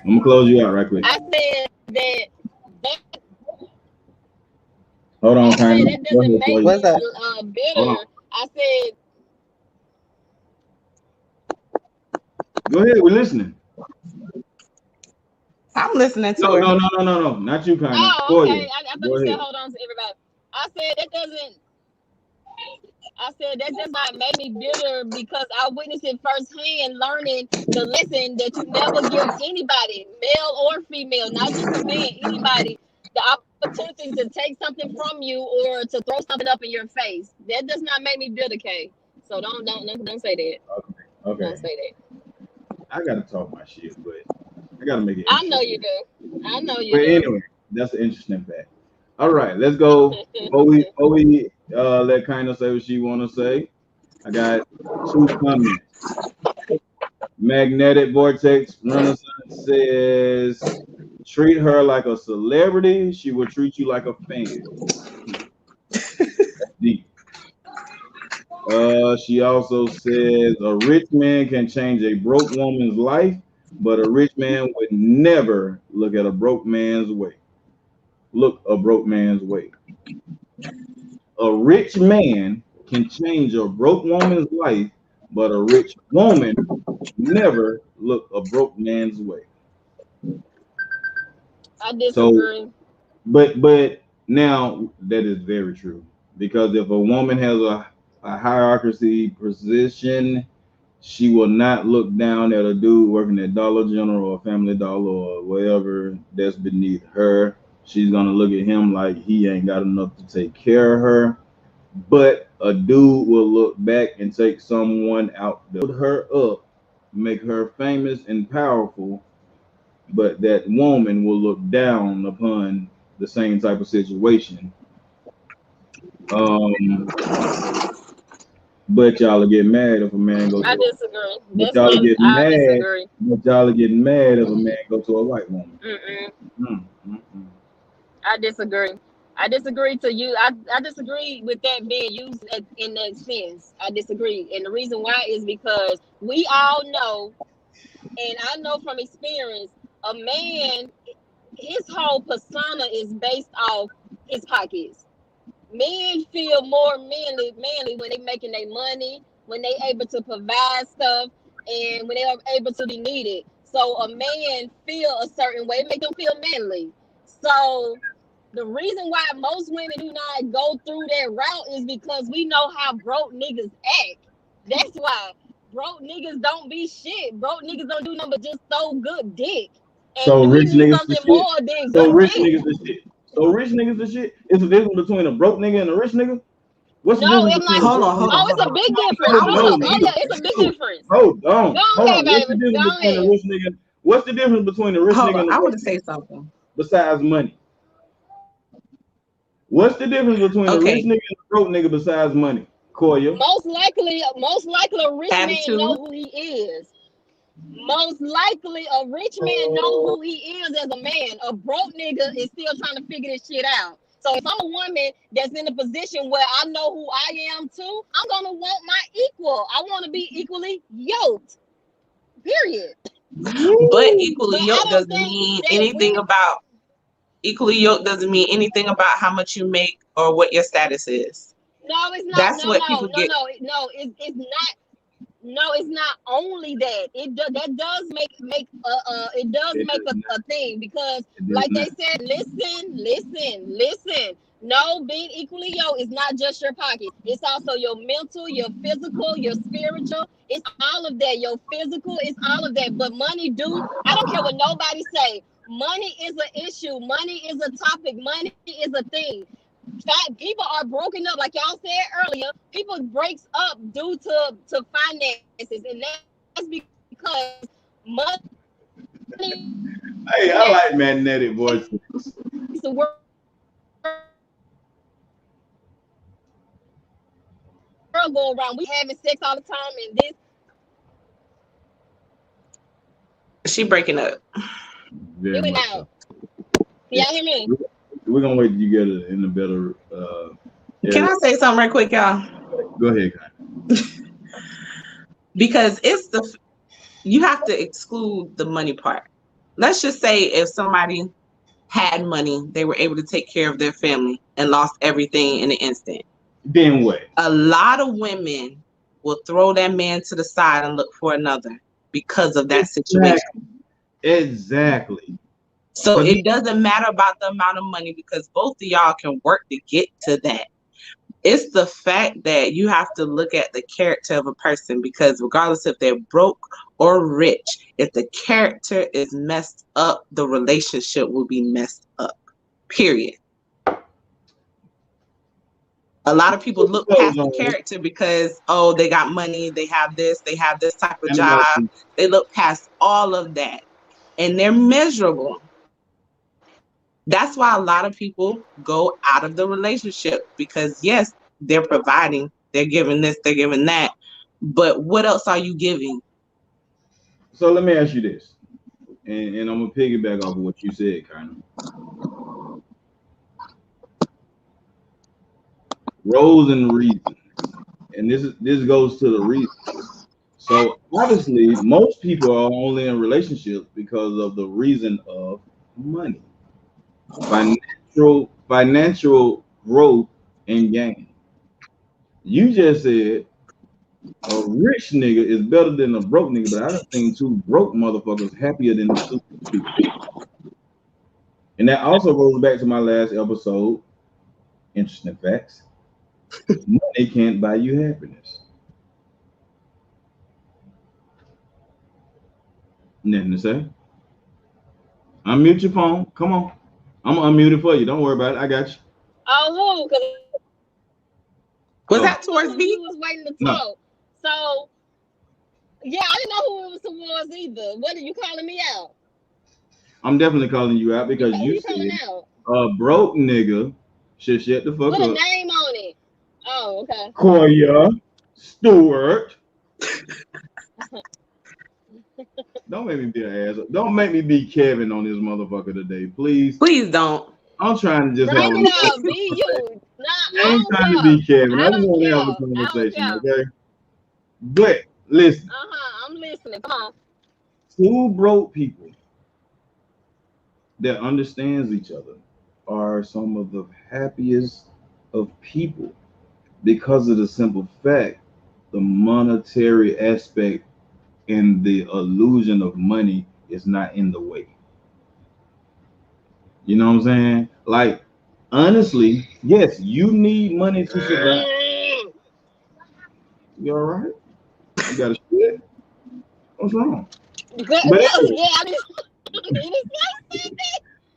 I'm gonna close you out right quick. I said that Hold on, I said kind that doesn't make What's me up? bitter. Hold on. I said Go ahead, we're listening. I'm listening to No, her. no, not you, kind of. oh, okay. Ahead. I thought Go you said ahead. hold on to everybody. I said that does not make me bitter because I witnessed it firsthand, learning the lesson that you never give anybody, male or female, not just a man, anybody, the opportunity to take something from you or to throw something up in your face. That does not make me bitter, Kay. So don't say that. Okay. Don't say that. I gotta talk my shit, but I gotta make it I know interesting. you do. I know you But do. anyway, that's an interesting fact. All right, let's go. Before we let kind of say what she want to say, I got 2 comments. Magnetic Vortex Renaissance says, treat her like a celebrity, she will treat you like a fan. That's deep. She also says a rich man can change a broke woman's life, but a rich man would never look a broke man's way. A rich man can change a broke woman's life, but a rich woman never look a broke man's way. I disagree. So, but now that is very true, because if a woman has a hierarchy position, she will not look down at a dude working at Dollar General or Family Dollar or wherever that's beneath her. She's gonna look at him like he ain't got enough to take care of her. But a dude will look back and take someone out to put her up, make her famous and powerful, but that woman will look down upon the same type of situation. But y'all will get mad if a man goes. I disagree. But y'all will get I mad. disagree. But y'all are getting mad if a man goes to a white woman. I disagree. I disagree to you. I disagree with that being used in that sense. I disagree. And the reason why is because we all know, and I know from experience, a man, his whole persona is based off his pockets. Men feel more manly when they making their money, when they able to provide stuff, and when they are able to be needed. So a man feel a certain way, make them feel manly. So the reason why most women do not go through that route is because we know how broke niggas act. That's why broke niggas don't be shit. Broke niggas don't do nothing but just throw good dick. And So we rich need niggas something the shit. more than So good rich dick. niggas the shit. So rich niggas the shit. It's the difference between a broke nigga and a rich nigga. What's the No, difference it's between not. Hold on. Oh, it's a big difference. No, Hold up. no, Oh, yeah, it's a big difference. Hold on. Go Hold ahead, on. What's the baby. difference Go between a ahead. rich nigga? What's the difference between a rich Hold nigga on. and a I want broke to say nigga something. besides money? What's the difference between a rich Okay. nigga and a broke nigga besides money? Koya. Most likely, a rich man Attitude. know who he is. Most likely, a rich man know who he is as a man. A broke nigga is still trying to figure this shit out. So if I'm a woman that's in a position where I know who I am too, I'm gonna want my equal. I want to be equally yoked. Period. But equally But I yoked don't doesn't think mean that anything we. about equally yoked doesn't mean anything about how much you make or what your status is. No, it's not. That's No, what people get. It's not. No, it's not only that. That does make It does not. a thing because It does like not. they said, listen. No, being equally yoked is not just your pocket. It's also your mental, your physical, your spiritual. It's all of that. Your physical, it's all of that. But money I don't care what nobody say. Money is an issue. Money is a topic. Money is a thing. People are broken up, like y'all said earlier. People breaks up due to finances, and that's because money. Hey, I like magnetic voices. It's a world go around. We having sex all the time, and this. She breaking up. Very Hear me much now. so. Can y'all hear me? We're gonna wait till you get it in a better. Can I say something right quick, y'all? Go ahead, Kai. Because you have to exclude the money part. Let's just say if somebody had money, they were able to take care of their family and lost everything in an instant. Then what? A lot of women will throw that man to the side and look for another because of that situation. Exactly. So it doesn't matter about the amount of money because both of y'all can work to get to that. It's the fact that you have to look at the character of a person, because regardless if they're broke or rich, if the character is messed up, the relationship will be messed up. Period. A lot of people look past the character because, oh, they got money, they have this type of job. They look past all of that and they're miserable. That's why a lot of people go out of the relationship because, yes, they're providing, they're giving this, they're giving that. But what else are you giving? So let me ask you this, and I'm going to piggyback off of what you said, kind of. Roles and reasons. And this goes to the reason. So obviously, most people are only in relationships because of the reason of money. Financial growth and gain. You just said a rich nigga is better than a broke nigga, but I don't think two broke motherfuckers happier than two people. And that also goes back to my last episode. Interesting facts. Money can't buy you happiness. Nothing to say. Unmute your phone. Come on. I'm gonna unmute it for you. Don't worry about it. I got you. Oh, who? Was that towards me? He was waiting to talk. No. So, yeah, I didn't know who it was towards either. What are you calling me out? I'm definitely calling you out because you said a broke nigga should shut the fuck up. Put a name on it. Oh, okay. Koya Stewart. Don't make me be an asshole. Don't make me be Kevin on this motherfucker today, please. Please don't. I'm trying to just have a be you. I ain't trying to be Kevin. I just want to have a conversation, okay? But listen. I'm listening. Come on. Two broke people that understands each other are some of the happiest of people because of the simple fact the monetary aspect and the illusion of money is not in the way. You know what I'm saying? Like, honestly, yes, you need money to survive. You all right? You got a shit? What's wrong?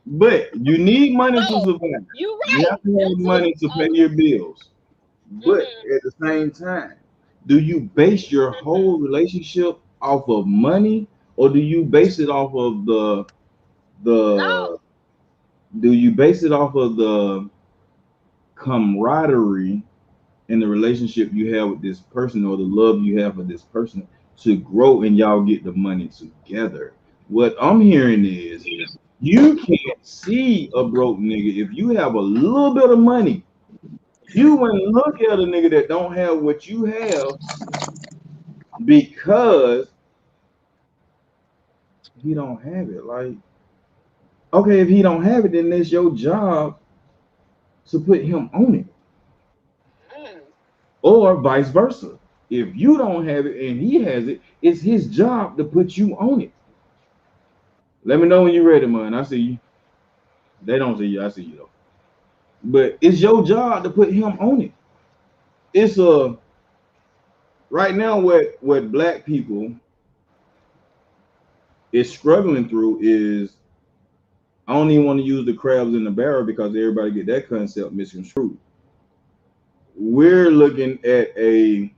But you need money to survive. You have to have money to pay your bills. But at the same time, do you base your whole relationship off of money, or do you base it off of do you base it off of the camaraderie in the relationship you have with this person, or the love you have for this person to grow and y'all get the money together? What I'm hearing is you can't see a broke nigga. If you have a little bit of money, you wouldn't look at a nigga that don't have what you have because he don't have it. Like, okay, if he don't have it, then it's your job to put him on it. Or vice versa. If you don't have it and he has it, it's his job to put you on it. Let me know when you're ready, man. I see you. They don't see you. I see you, though. but it's your job to put him on it. It's right now what black people is struggling through is, I don't even want to use the crabs in the barrel because everybody get that concept misconstrued. We're looking at a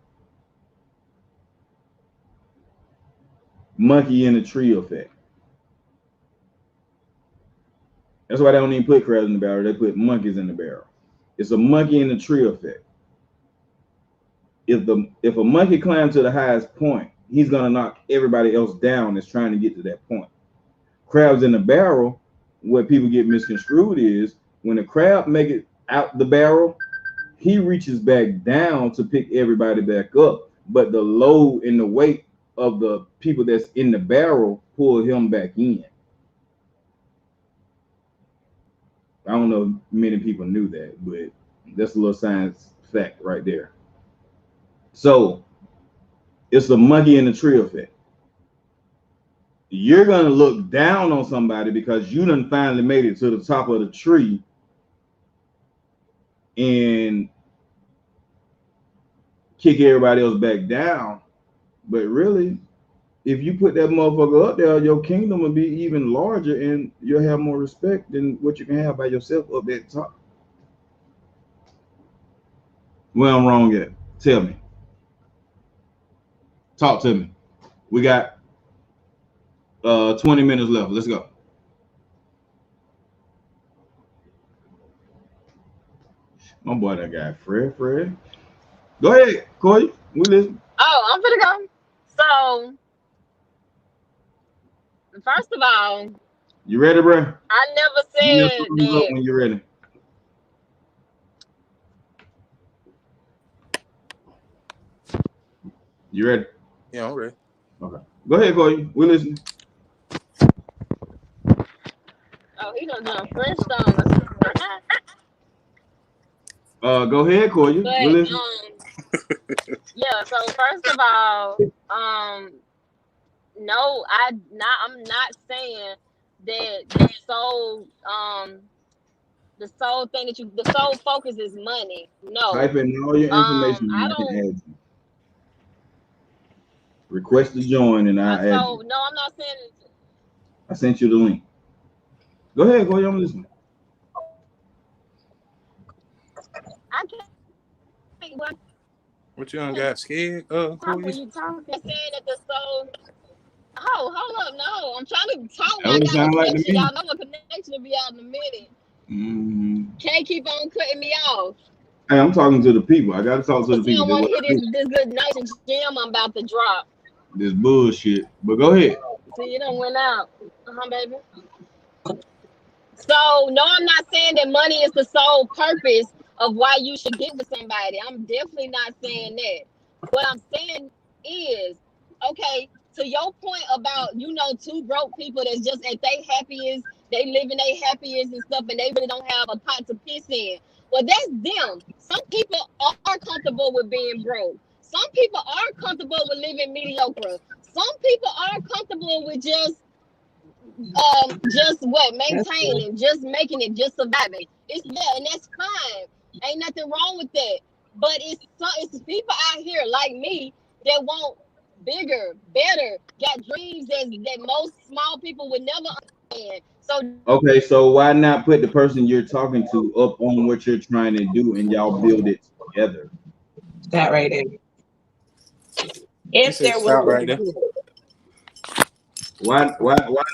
monkey in a tree effect. That's why they don't even put crabs in the barrel. They put monkeys in the barrel. It's a monkey in the tree effect. If a monkey climbs to the highest point, he's gonna knock everybody else down that's trying to get to that point. Crabs in the barrel, what people get misconstrued is when a crab make it out the barrel, he reaches back down to pick everybody back up. But the load and the weight of the people that's in the barrel pull him back in. I don't know if many people knew that, but that's a little science fact right there. So it's a monkey in the tree effect. You're gonna look down on somebody because you done finally made it to the top of the tree and kick everybody else back down. But really, if you put that motherfucker up there, your kingdom will be even larger and you'll have more respect than what you can have by yourself up at the top. Where I'm wrong at? Tell me. Talk to me. We got 20 minutes left. Let's go. My boy, that guy, Fred. Go ahead, Corey. We listen. Oh, I'm gonna go. So, first of all, you ready, bro? I never said that. When you're ready. You ready? Yeah, I'm ready. Okay. Go ahead, Corey. We listening. Oh, he done French on us. Go ahead, Corey. But, we listening. Yeah, so first of all, no, I'm not saying that the sole thing that the sole focus is money. No. Type in all your information. I don't. Add you. Request to join and I add you. No, I'm not saying it. I sent you the link. Go ahead, Corey. I'm listening. I can't. What you done got scared? Corey? When you talking, saying that the soul. Oh, hold up, no! I'm trying to talk. That would sound like to me. Y'all know what connection will be out in a minute. Can't keep on cutting me off. Hey, I'm talking to the people. I gotta talk to the people. I want to hear this good nice and jam I'm about to drop. This bullshit. But go ahead. See, you done went out, baby. So no, I'm not saying that money is the sole purpose of why you should get with somebody. I'm definitely not saying that. What I'm saying is, okay, to your point about, two broke people that's just at their happiest, they living their happiest and stuff, and they really don't have a pot to piss in. Well, that's them. Some people are comfortable with being broke. Some people are comfortable with living mediocre. Some people are comfortable with just maintaining, just making it, just surviving. It's that, and that's fine. Ain't nothing wrong with that. But it's people out here like me that want bigger, better, got dreams that most small people would never understand. So okay, so why not put the person you're talking to up on what you're trying to do and y'all build it together? That right there. If there was right there. Why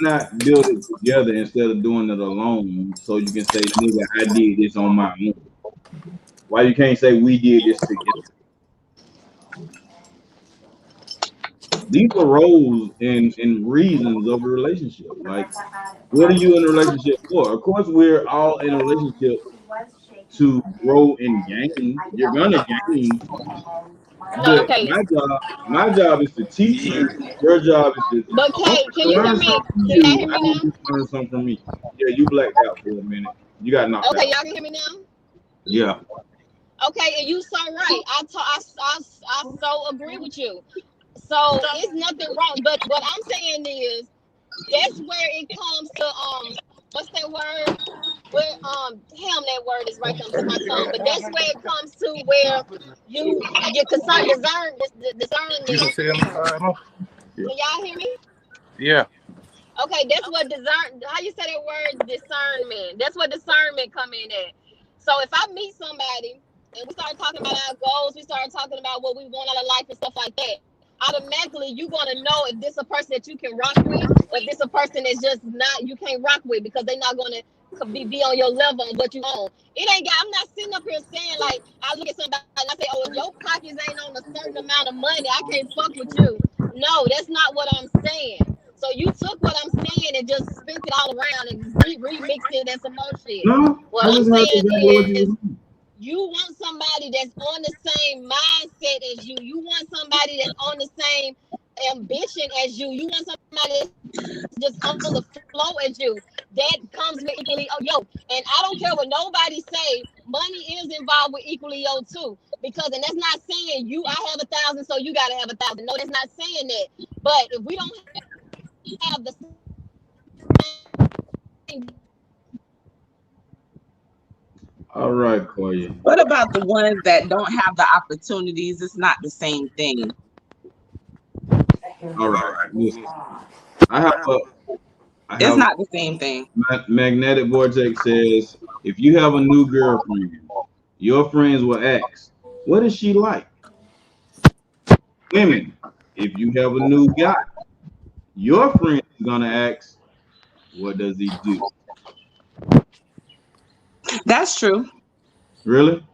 not build it together instead of doing it alone? So you can say, nigga, I did this on my own. Why you can't say we did this together? These are roles and reasons of a relationship. Like, what are you in a relationship for? Of course, we're all in a relationship to grow and gain. You're gonna gain. But okay. My job is to teach you. Your job is to. But Kate, can you hear me? Can you hear me now? Learn something from me. Yeah, you blacked out for a minute. You got knocked out. Okay, y'all can hear me now? Yeah. Okay, and you so right. I so agree with you. So it's nothing wrong. But what I'm saying is that's where it comes to what's that word? Where damn, that word is right there to my tongue. But that's where it comes to where you get discernment. You can feel me? Can y'all hear me? Yeah. Okay, that's what how you say that word, discernment. That's what discernment come in at. So if I meet somebody and we start talking about our goals, we start talking about what we want out of life and stuff like that, automatically you're gonna know if this a person that you can rock with, or if this a person that's just not you can't rock with, because they're not gonna be on your level on what you own. I'm not sitting up here saying like I look at somebody and I say, oh, if your pockets ain't on a certain amount of money, I can't fuck with you. No, that's not what I'm saying. So you took what I'm saying and just spent it all around and remixed it and some more shit. No, What I'm saying is you want somebody that's on the same mindset as you. You want somebody that's on the same ambition as you. You want somebody that's just on the flow as you. That comes with equally yo. And I don't care what nobody say, money is involved with equally yo too. Because, and that's not saying I have 1,000, so you gotta have 1,000. No, that's not saying that. But if we don't have the same. All right, Koya. What about the ones that don't have the opportunities? It's not the same thing. All right. It's not the same thing. Magnetic Vortex says, if you have a new girlfriend, your friends will ask, what is she like? Women, if you have a new guy, your friend is gonna ask, what does he do? That's true. Really?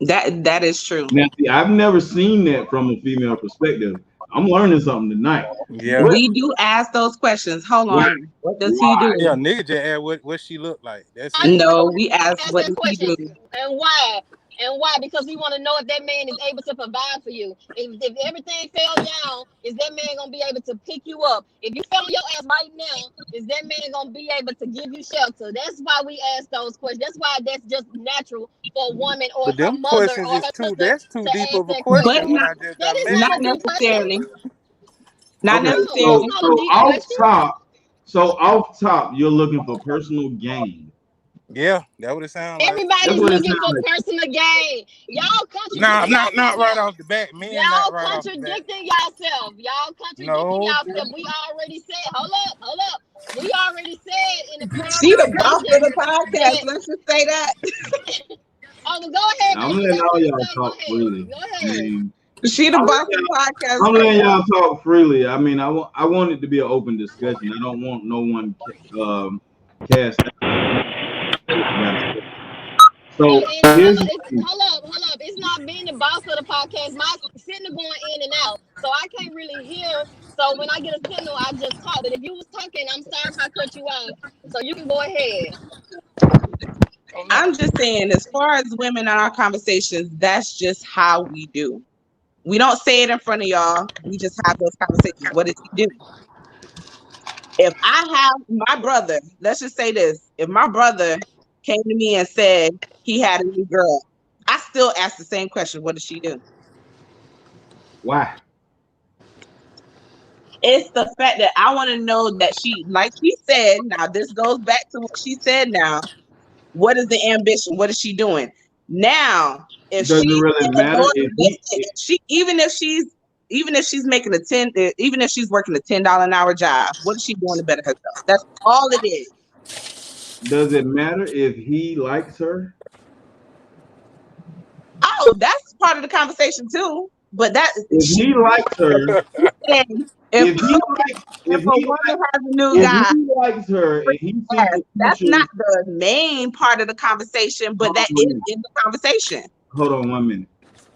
That is true. Now, see, I've never seen that from a female perspective. I'm learning something tonight. Yeah. We do ask those questions. Hold on. What does he do? Yeah, nigga just asked what she look like. That's it. No, we ask what does he do? And why? And why? Because we want to know if that man is able to provide for you. If everything fell down, is that man gonna be able to pick you up? If you fell on your ass right now, is that man gonna be able to give you shelter? That's why we ask those questions. That's why that's just natural for a woman or But for a them mother questions or is her too. sister That's too to deep ask of a that question. But When I just That is met not not a deep necessarily. question. Not Okay, necessarily. so off top, you're looking for personal gain. Yeah, that what it sounds like. Everybody's looking for personal gain. Y'all contradicting not right off the bat. Men Y'all not right off the bat. contradicting yourself. Y'all contradicting yourself. We already said, hold up. We already said in the prior She the boss of the conversation podcast. Let's just say that. Oh, go ahead. I'm letting all y'all talk freely. Go ahead. She the boss of the podcast. I'm letting y'all talk freely. I mean, I want it to be an open discussion. I don't want no one cast out. So hold up. It's not being the boss of the podcast. My signal going in and out, so I can't really hear. So when I get a signal, I just talk. But if you was talking, I'm sorry if I cut you off. So you can go ahead. I'm just saying, as far as women in our conversations, that's just how we do. We don't say it in front of y'all. We just have those conversations. What does he do? If I have my brother, let's just say this. If my brother came to me and said he had a new girl, I still ask the same question. What does she do? Why? It's the fact that I want to know that she, like she said, now this goes back to what she said now. What is the ambition? What is she doing? Now, if Does it she's really matter even if she's making even if she's working a $10 an hour job, what is she doing to better herself? That's all it is. Does it matter if he likes her? Oh, that's part of the conversation too. But that if he likes her, if he likes her, and he that's not the main part of the conversation, but that is in the conversation. Hold on 1 minute.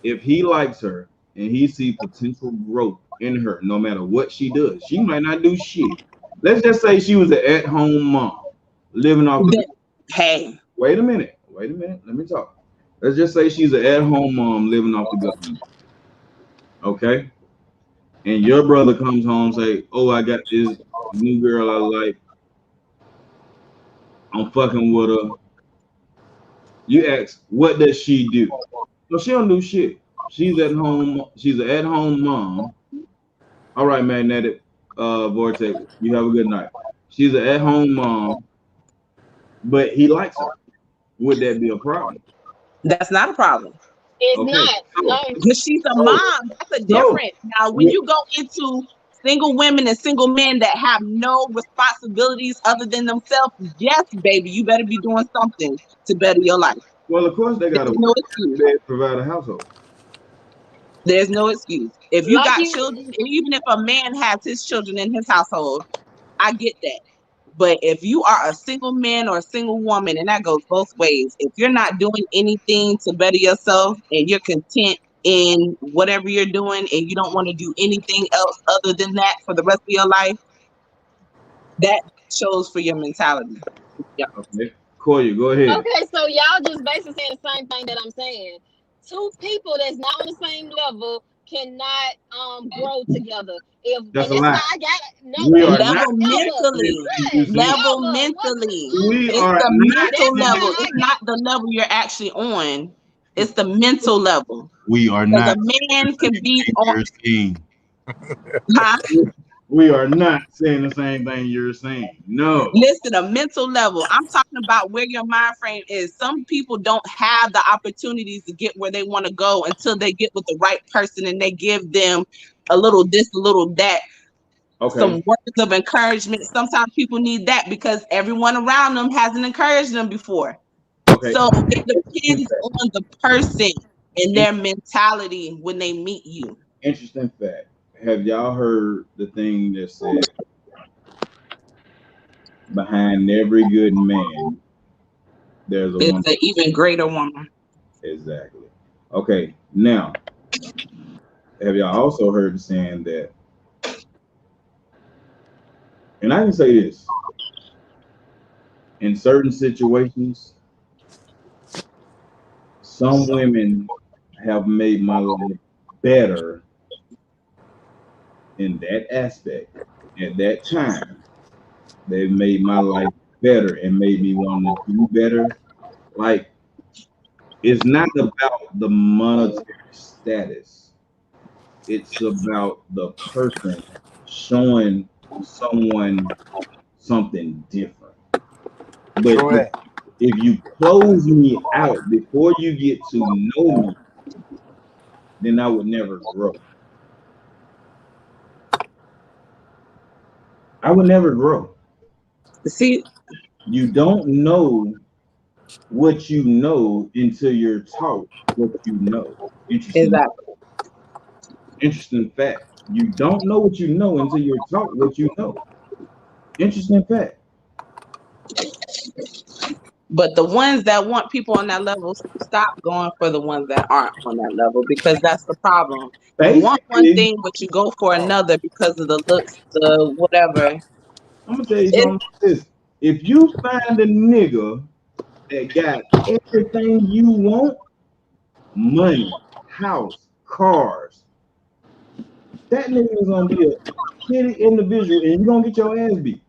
If he likes her and he sees potential growth in her, no matter what she does, she might not do shit. Let's just say she was an at-home mom living off the Wait a minute. Let me talk. Let's just say she's an at-home mom living off the government. Okay? And your brother comes home and say, oh, I got this new girl I like. I'm fucking with her. You ask, what does she do? Well, she don't do shit. She's at home. She's an at-home mom. All right, Magnetic Vortex. You have a good night. She's an at-home mom. but he likes her. Would that be a problem? That's not a problem. It's Okay, not. No. Because she's a mom. That's a different. Now, when you go into single women and single men that have no responsibilities other than themselves, yes, baby, you better be doing something to better your life. Well, of course they got There's to no excuse. provide a household. There's no excuse. If you Like got you- children, and even if a man has his children in his household, I get that. But if you are a single man or a single woman, and that goes both ways, if you're not doing anything to better yourself and you're content in whatever you're doing and you don't want to do anything else other than that for the rest of your life, that shows for your mentality. Yeah. Okay, Koya, go ahead. Okay, so y'all just basically saying the same thing that I'm saying. Two people that's not on the same level cannot grow together. If That's and a it's lie. not, I got no. We are Level not mentally. Level Never. mentally. We It's are the not mental That's level. why I It's not the level you're actually on. It's the mental level. We are Because not a man can be on. your scheme. Huh? We are not saying the same thing you're saying. No. Listen, a mental level. I'm talking about where your mind frame is. Some people don't have the opportunities to get where they want to go until they get with the right person and they give them a little this, a little that, Okay. some words of encouragement. Sometimes people need that because everyone around them hasn't encouraged them before. Okay. So it depends on the person and their mentality when they meet you. Interesting fact. Have y'all heard the thing that said behind every good man there's a woman? It's an even greater woman. Exactly. Okay. Now, have y'all also heard the saying that, and I can say this, in certain situations, some women have made my life better in that aspect. At that time, they've made my life better and made me want to do better. Like, it's not about the monetary status. It's about the person showing someone something different. But if you close me out before you get to know me, then I would never grow. I would never grow. See, you don't know what you know until you're taught what you know. Exactly. Interesting fact. You don't know what you know until you're taught what you know. Interesting fact. But the ones that want people on that level, stop going for the ones that aren't on that level, because that's the problem. You want one thing, but you go for another because of the looks, the whatever. I'm gonna tell you something like this. If you find a nigga that got everything you want, money, house, cars, that nigga is gonna be a shitty individual and you're gonna get your ass beat.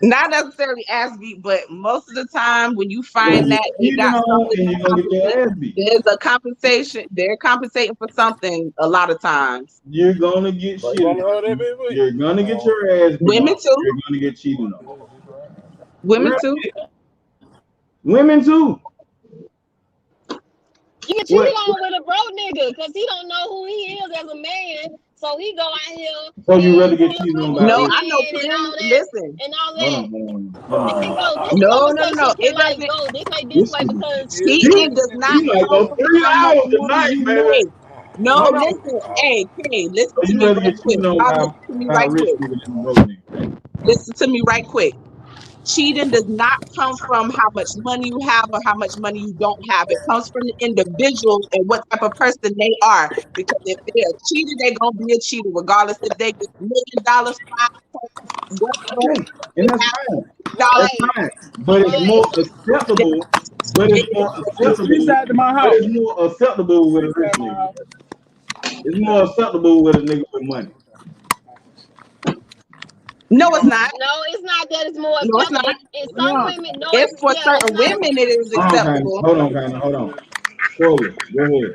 Not necessarily ass beat, but most of the time when you find that you got something, you're gonna get your ass beat. There's a compensation. They're compensating for something a lot of times. You're gonna get shit. You're gonna get your ass beat. Women too. You're gonna get cheated on. Women too. Women too. You get cheated on with a broke nigga because he don't know who he is as a man. So he go out here. So you rather get cheated on by No, a I know plenty. Listen. And all that. No. It like doesn't go this way because cheating does not come from 3 how hours much money tonight, you baby. make. No, Hold on. listen. Hey, listen to You me rather right get quick. cheated on Listen to me by right rich quick. people than broke niggas. Listen to me right quick. Cheating does not come from how much money you have or how much money you don't have. It comes from the individual and what type of person they are. Because if they're a cheater, they're gonna be a cheater, regardless if they get $1 million, Okay, and that's fine. dollars. That's fine. But it's more acceptable. But it's more acceptable with a rich nigga. It's more acceptable with a nigga with money. No, it's not. No, it's not that it's more No, it's acceptable. not. In some women, no, It's for certain it's not. women it is acceptable. Hold on. Slowly. Go ahead.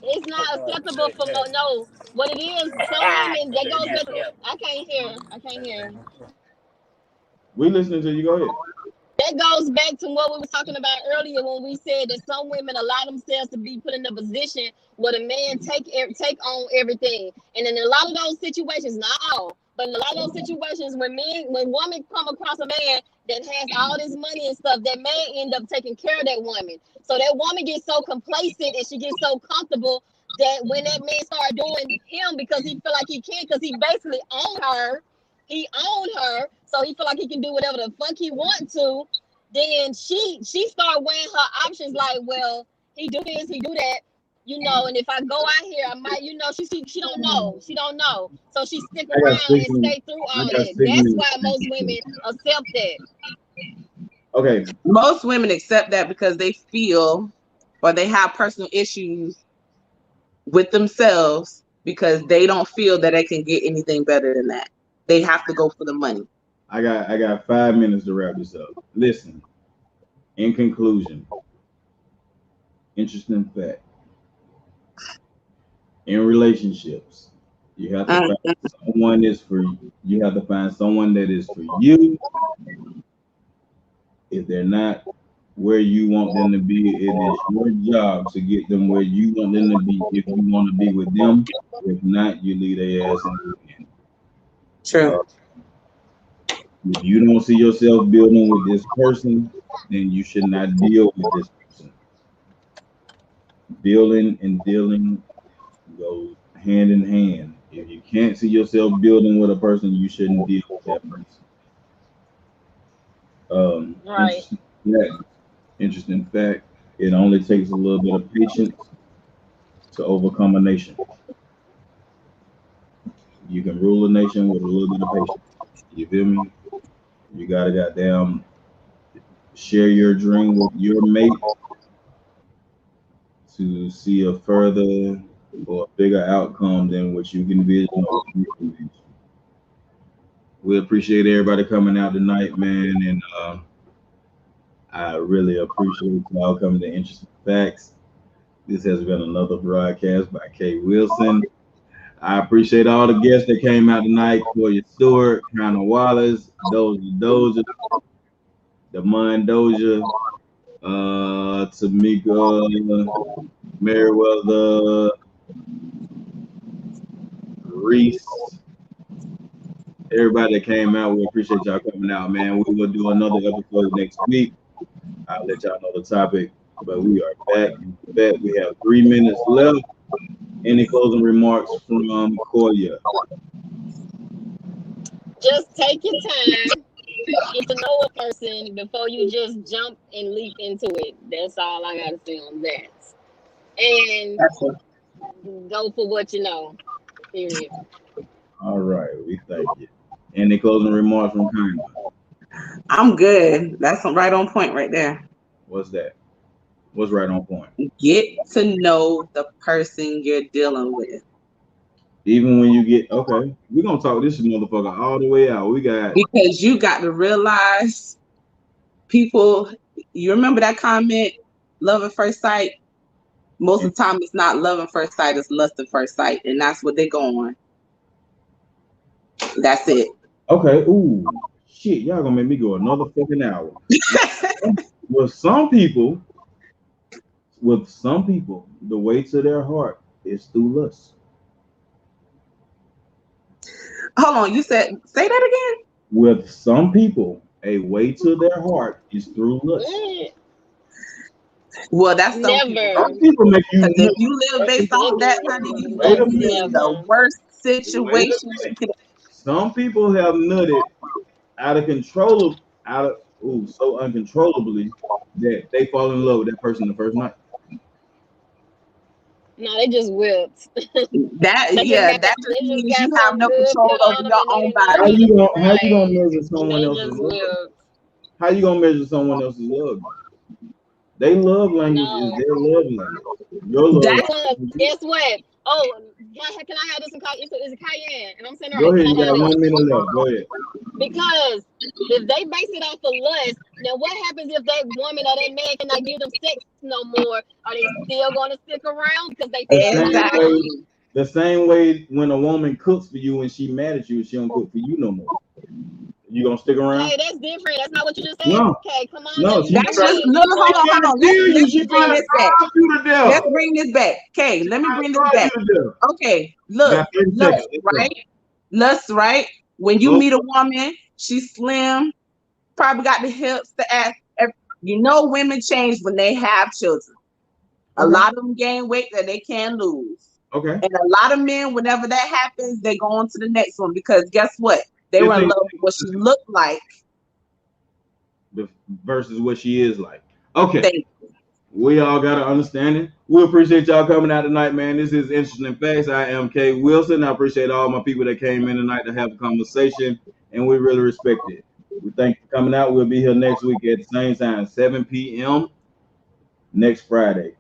It's not acceptable for no. What it is, some women that goes back. I can't hear. We listening to you. Go ahead. That goes back to what we were talking about earlier when we said that some women allow themselves to be put in a position where the man take on everything. And in a lot of those situations, not all, but in a lot of those situations when women come across a man that has all this money and stuff, that man end up taking care of that woman. So that woman gets so complacent and she gets so comfortable that when that man start doing him because he feel like he can, because he basically owned her, so he feel like he can do whatever the fuck he want to, then she start weighing her options like, well, he do this, he do that, and if I go out here, I might, she don't know. So she stick around and stay through all that. That's why most women accept that. Okay. Most women accept that because they feel or they have personal issues with themselves because they don't feel that they can get anything better than that. They have to go for the money. I got 5 minutes to wrap this up. Listen, in conclusion, interesting fact. In relationships, you have to find someone that's for you. You have to find someone that is for you. If they're not where you want them to be, it is your job to get them where you want them to be if you want to be with them. If not, you leave their ass in the end. True. If you don't see yourself building with this person, then you should not deal with this person. Building and dealing goes hand in hand. If you can't see yourself building with a person, you shouldn't deal with that person. Right. Interesting fact. It only takes a little bit of patience to overcome a nation. You can rule a nation with a little bit of patience. You feel me? You gotta goddamn share your dream with your mate to see a further or a bigger outcome than what you can envision. We appreciate everybody coming out tonight, man, and I really appreciate y'all coming to Interesting Facts. This has been another broadcast by Kay Wilson. I appreciate all the guests that came out tonight. Toya Stewart, Hannah Wallace, Doja, Damon Doja, Tamika, Meriwether, Reese, everybody that came out. We appreciate y'all coming out, man. We will do another episode next week. I'll let y'all know the topic, but we are back. We have 3 minutes left. Any closing remarks from Koya? Just take your time, get to know a person before you just jump and leap into it. That's all I gotta say on that. And go for what you know. Period. All right, we thank you. Any closing remarks from Kanye? I'm good. That's right on point right there. What's that? What's right on point? Get to know the person you're dealing with. Even when you get, okay, we're going to talk this motherfucker all the way out. Because you got to realize people, you remember that comment, love at first sight? Most of the time it's not love at first sight, it's lust at first sight. And that's what they're going. That's it. Okay, ooh, shit, y'all gonna make me go another fucking hour. With some people, the way to their heart is through lust. Hold on, you said, say that again? With some people, a way to their heart is through lust. Well, that's never. Some people make you. If you live based on that, honey, you live in the worst situation. Some people have nutted out of control, so uncontrollably that they fall in love with that person the first night. No, they just whipped. That means you have no control over your own body. How you gonna measure someone else's love? How you gonna measure someone else's love? They love language is their love language. Your love language. Guess what? Oh, can I have this? Is it Cayenne? And I'm saying, go ahead. You got 1 minute left. Go ahead. Because if they base it off of lust, then what happens if that woman or that man cannot give them sex no more? Are they still going to stick around because they feel the same way when a woman cooks for you and she mad at you, she don't cook for you no more. You gonna stick around? Hey, that's different. That's not what you just said. No. Okay, come on. No, now. she That's tried- just look. Hold on. Let's bring this back. You to death. Let's bring this back. Okay, let me bring this Drive back. you to death. Okay, look, Got 30 look, seconds. Let's go. right? Lust, right? When you Look. meet a woman, she's slim, probably got the hips, the ass. You know, women change when they have children. A lot of them gain weight that they can't lose. Okay. And a lot of men, whenever that happens, they go on to the next one because guess what? They Good were in thing- love with what she looked like. Versus what she is like. Okay. Thank We all got to understand it. We appreciate y'all coming out tonight, man. This is Interesting Facts. I am Kay Wilson. I appreciate all my people that came in tonight to have a conversation, and we really respect it. We thank you for coming out. We'll be here next week at the same time, 7 p.m. next Friday.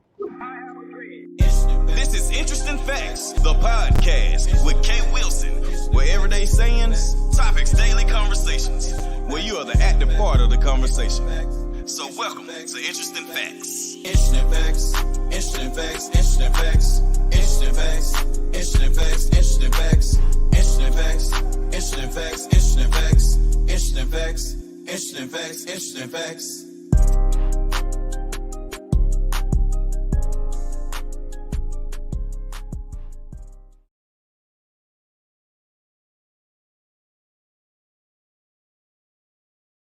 This is Interesting Facts, the podcast with Kay Wilson, where everyday sayings, topics, daily conversations, where you are the active part of the conversation. So welcome to Interesting Facts. Interesting facts, interesting facts, interesting facts, interesting facts, interesting facts, interesting facts, interesting facts, interesting facts, interesting facts, interesting facts, interesting facts, interesting facts.